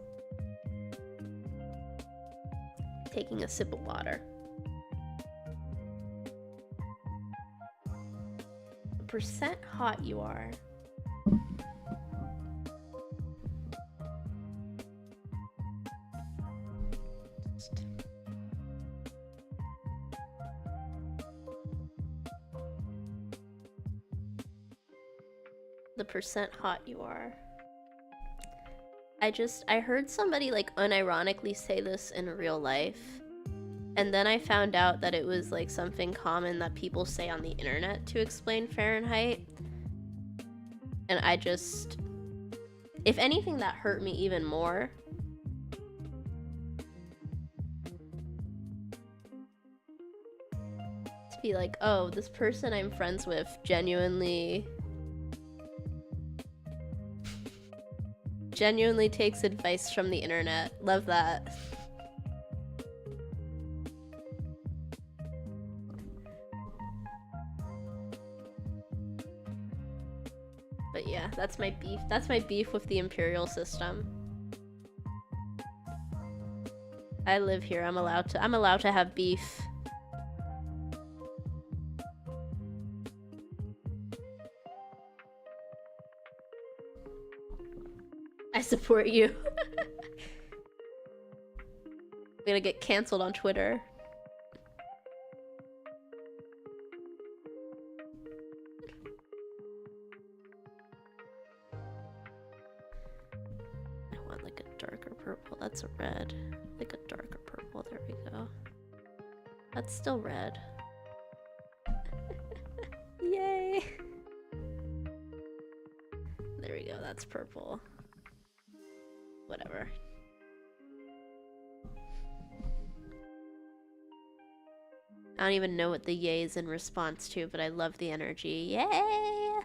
Taking a sip of water. The percent hot you are. The percent hot you are. I heard somebody like unironically say this in real life, and then I found out that it was like something common that people say on the internet to explain Fahrenheit. And I just, if anything, that hurt me even more. To be like, oh, this person I'm friends with genuinely takes advice from the internet. Love that. But yeah, that's my beef. That's my beef with the Imperial system. I live here. I'm allowed to have beef. I support you. gonna get canceled on Twitter. I want like a darker purple. That's a red. Like a darker purple. There we go. That's still red. Yay! There we go. That's purple. Whatever. I don't even know what the yay is in response to, but I love the energy. Yay!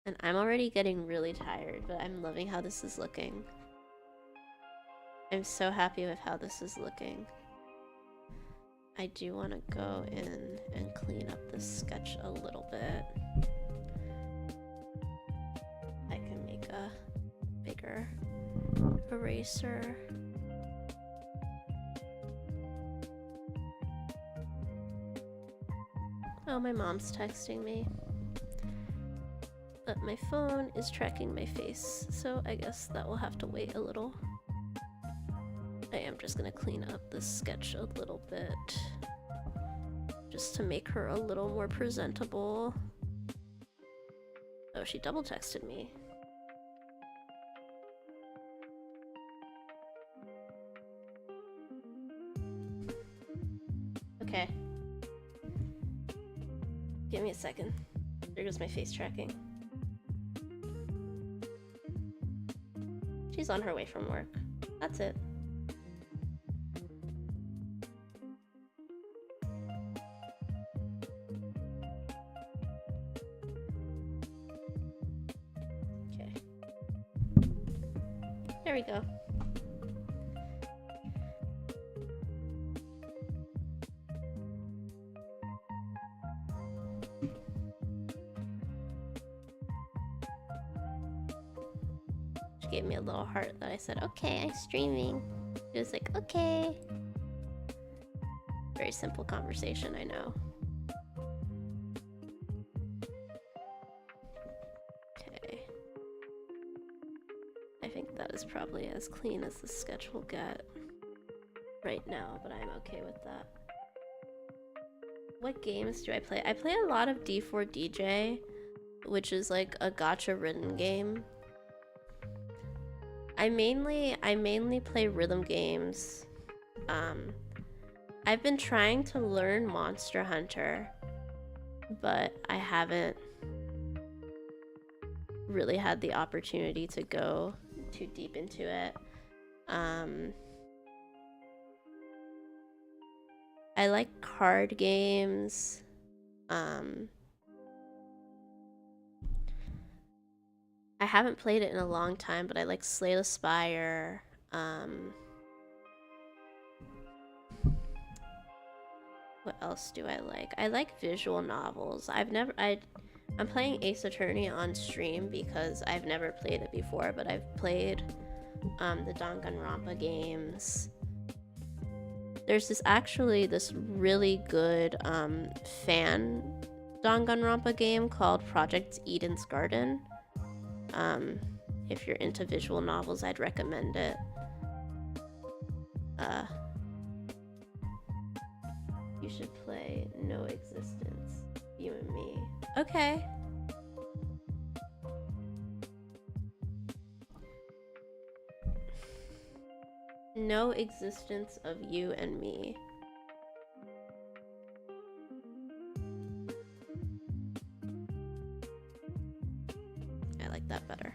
And I'm already getting really tired, but I'm loving how this is looking. I'm so happy with how this is looking. I do want to go in and clean up this sketch a little bit. I can make a bigger eraser. Oh, my mom's texting me. But my phone is tracking my face, so I guess that will have to wait a little. I am just gonna clean up this sketch a little bit. Just to make her a little more presentable. Oh, she double texted me. Okay. Give me a second. There goes my face tracking. She's on her way from work. That's it. Okay. There we go. Gave me a little heart that I said, okay, I'm streaming. It was like, okay. Very simple conversation, I know. Okay. I think that is probably as clean as the sketch will get right now, but I'm okay with that. What games do I play? I play a lot of D4DJ, which is like a gacha written game. I mainly play rhythm games. I've been trying to learn Monster Hunter, but I haven't really had the opportunity to go too deep into it. I like card games. I haven't played it in a long time, but I like Slay the Spire. What else do I like? I like visual novels. I'm playing Ace Attorney on stream because I've never played it before, but I've played the Danganronpa games. There's this really good fan Danganronpa game called Project Eden's Garden. If you're into visual novels, I'd recommend it. You should play No Existence, You and Me. Okay. No Existence of You and Me. I like that better.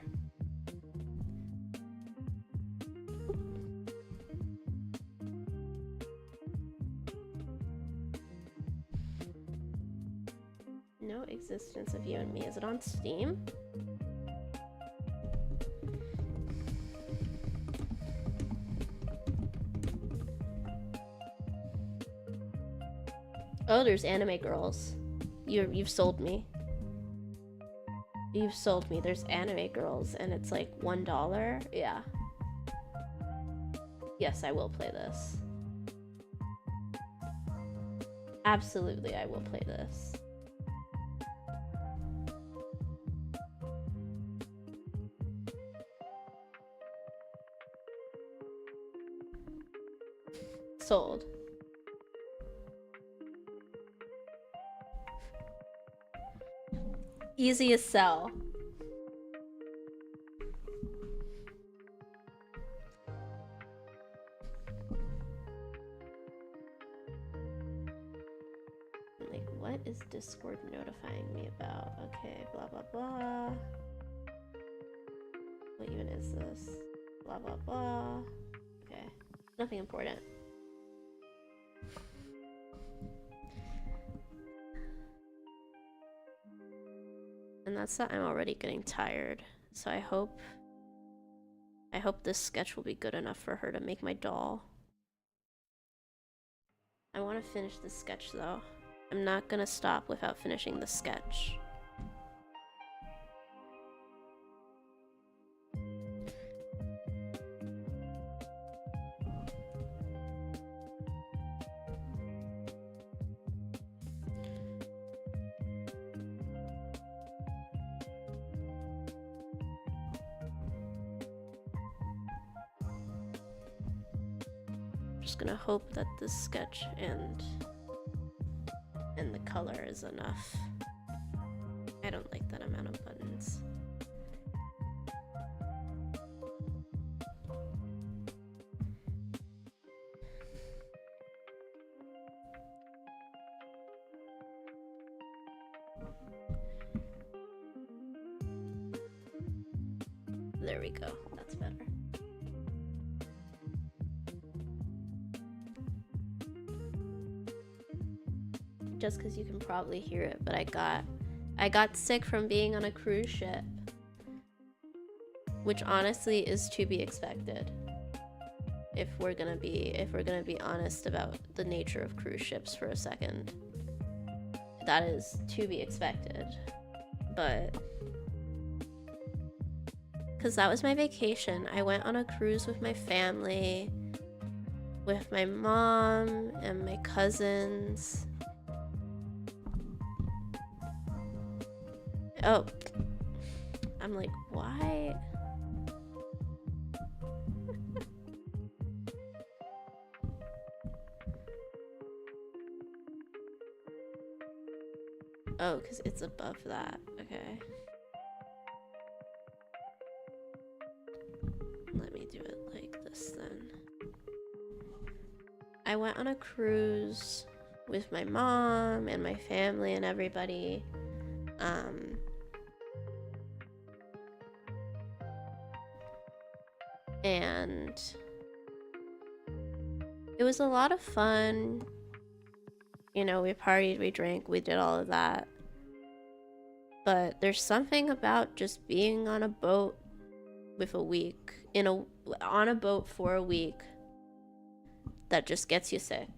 No Existence of You and Me. Is it on Steam? Oh, there's Anime Girls. You've sold me. You've sold me. There's Anime Girls, and it's like $1. Yeah. Yes, I will play this. Absolutely, I will play this. Sold. Easy as sell. Like, what is Discord notifying me about? Okay, blah blah blah. What even is this? Blah blah blah. Okay, nothing important. And that's that I'm already getting tired. So I hope this sketch will be good enough for her to make my doll. I want to finish this sketch though. I'm not gonna stop without finishing the sketch. Just gonna hope that this sketch and the color is enough. I don't like that amount of buttons. There we go. That's better. Just because you can probably hear it, but I got sick from being on a cruise ship, which honestly is to be expected. If we're gonna be honest about the nature of cruise ships for a second, that is to be expected. But because that was my vacation, I went on a cruise with my family, with my mom and my cousins. Oh, I'm like, why? Oh, because it's above that. Okay. Let me do it like this then. I went on a cruise with my mom and my family and everybody. And it was a lot of fun. You know, we partied, we drank, we did all of that. But there's something about just being on a boat with a week, on a boat for a week, that just gets you sick.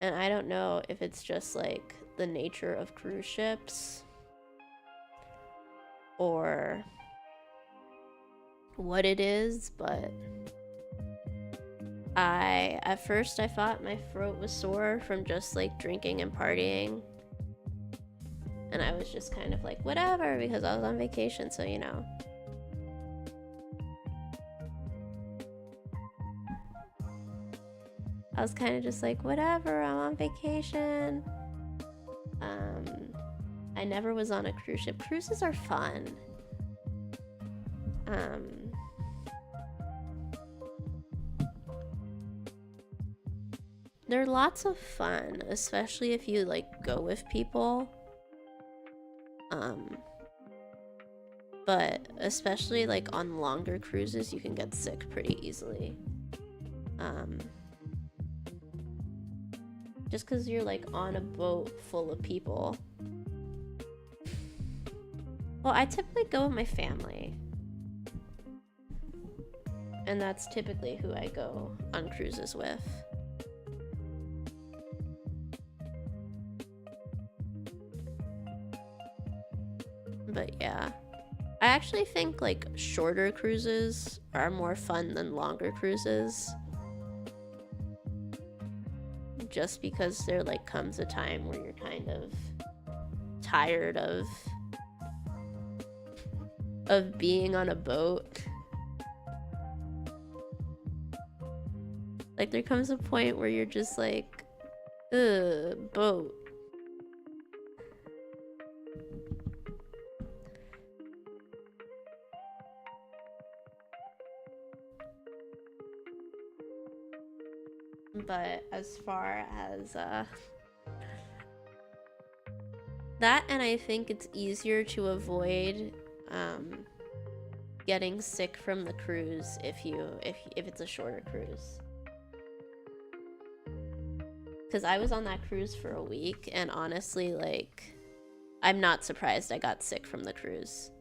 And I don't know if it's just like the nature of cruise ships or what it is, but at first I thought my throat was sore from just like drinking and partying, and I was just kind of like whatever, because I was on vacation, so you know. I was kind of just like whatever, I'm on vacation. I never was on a cruise ship. Cruises are fun. They're lots of fun, especially if you like go with people. But especially like on longer cruises, you can get sick pretty easily. Just because you're like on a boat full of people. Well, I typically go with my family. And that's typically who I go on cruises with. But yeah, I actually think like shorter cruises are more fun than longer cruises. Just because there like comes a time where you're kind of tired of being on a boat. Like, there comes a point where you're just like, ugh, boat. But as far as that, and I think it's easier to avoid getting sick from the cruise if it's a shorter cruise. Because I was on that cruise for a week, and honestly, like, I'm not surprised I got sick from the cruise.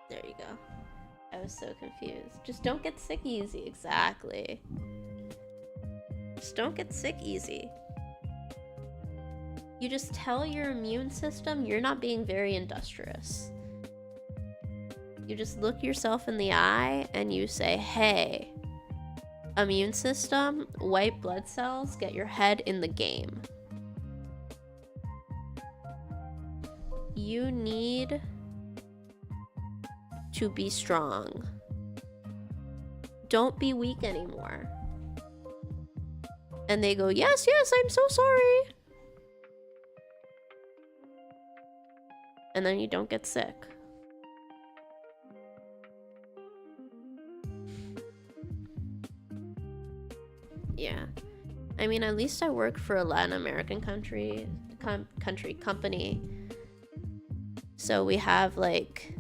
There you go. I was so confused. Just don't get sick easy. Exactly. Just don't get sick easy. You just tell your immune system you're not being very industrious. You just look yourself in the eye and you say, hey, immune system, white blood cells, get your head in the game. You need to be strong. Don't be weak anymore. And they go, yes, yes, I'm so sorry. And then you don't get sick. Yeah. I mean, at least I work for a Latin American company. So we have like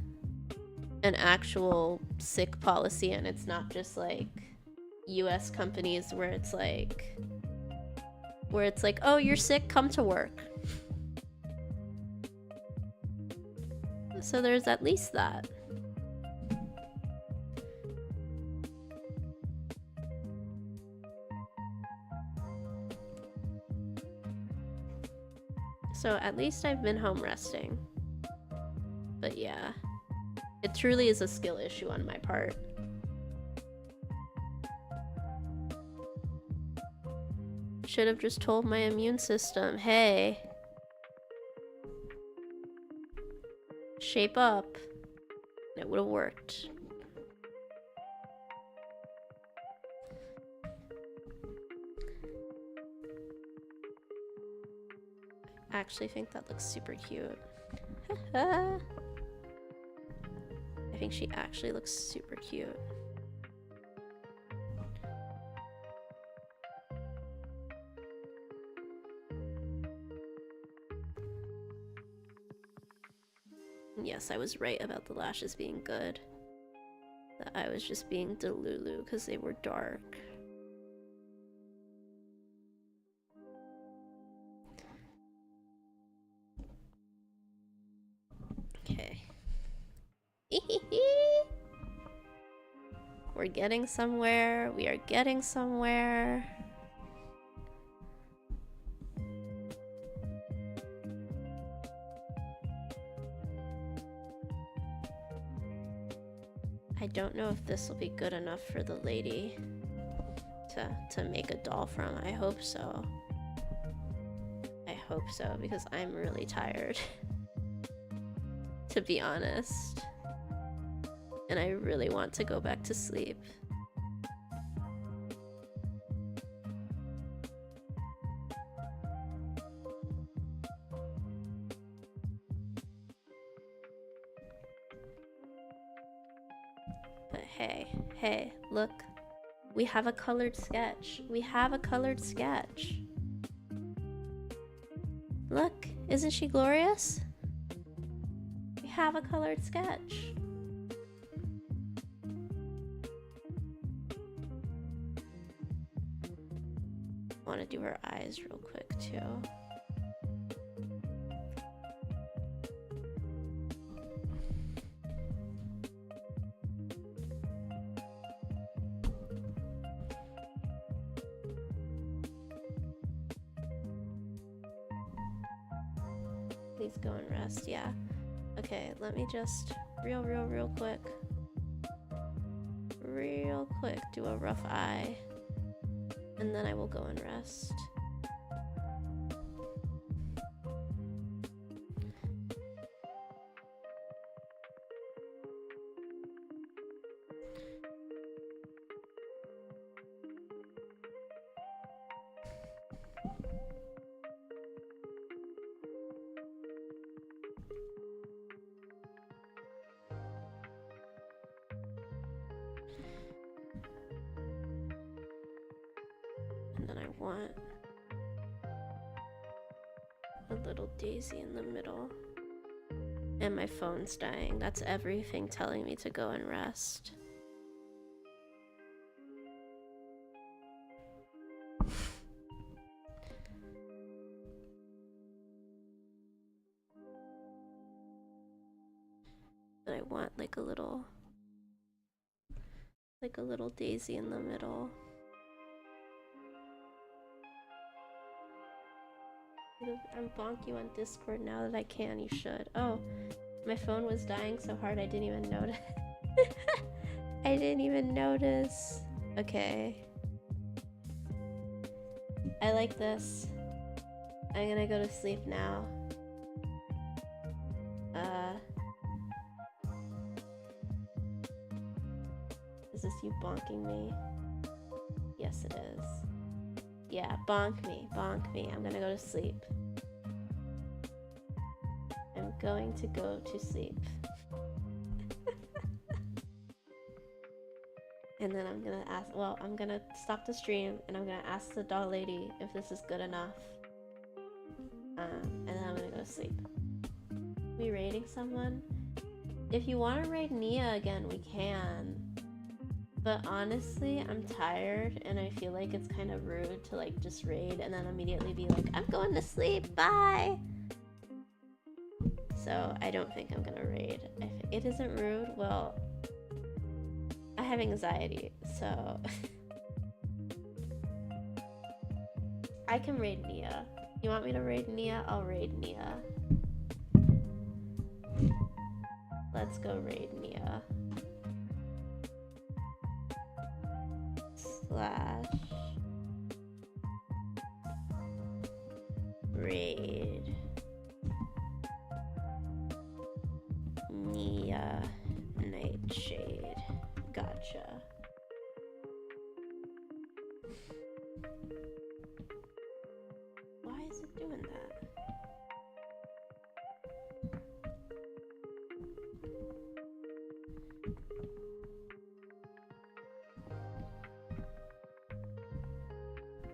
an actual sick policy, and it's not just like US companies where it's like, oh, you're sick, come to work. So there's at least that. So at least I've been home resting. But yeah, it truly is a skill issue on my part. Should have just told my immune system, hey, shape up. It would have worked. I actually think that looks super cute. I think she actually looks super cute. Yes, I was right about the lashes being good. That I was just being delulu because they were dark. Okay. We're getting somewhere. We are getting somewhere. I don't know if this will be good enough for the lady to make a doll from. I hope so. I hope so, because I'm really tired. To be honest. And I really want to go back to sleep. But hey, look. We have a colored sketch. We have a colored sketch. Look, isn't she glorious? We have a colored sketch. I want to do her eyes real quick too. Please go and rest. Yeah. Okay, let me just real quick. Real quick do a rough eye, and then I will go and rest. And then I want a little daisy in the middle. And my phone's dying. That's everything telling me to go and rest. And I want like a little daisy in the middle. I'm bonk you on Discord now that I can. You should. Oh, my phone was dying so hard I didn't even notice. I didn't even notice. Okay. I like this. I'm gonna go to sleep now. Is this you bonking me? Yes, it is. Yeah, bonk me, bonk me. I'm gonna go to sleep. I'm going to go to sleep. And then I'm gonna ask, well, I'm gonna stop the stream and I'm gonna ask the doll lady if this is good enough. And then I'm gonna go to sleep. We raiding someone? If you want to raid Nia again, we can. But honestly, I'm tired and I feel like it's kind of rude to like just raid and then immediately be like, I'm going to sleep, bye! So I don't think I'm gonna raid. If it isn't rude, well, I have anxiety, so I can raid Nia. You want me to raid Nia? I'll raid Nia. Let's go raid Nia. /raid Nia Nightshade. Gotcha. Why is it doing that?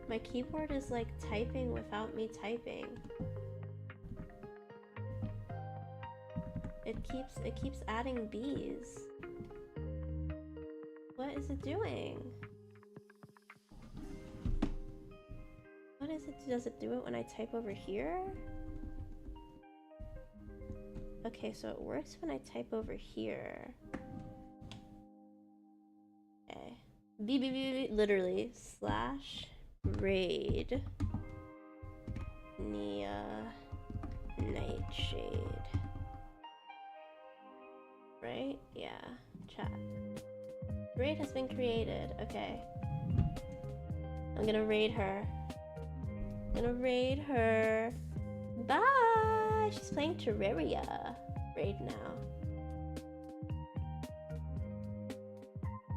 My keyboard is like typing without me typing. It keeps adding B's. What is it doing? What is it? Does it do it when I type over here? Okay, so it works when I type over here. Okay. Literally /raid Nia Nightshade. Right? Yeah. Chat. Raid has been created. Okay. I'm gonna raid her. Bye! She's playing Terraria right now.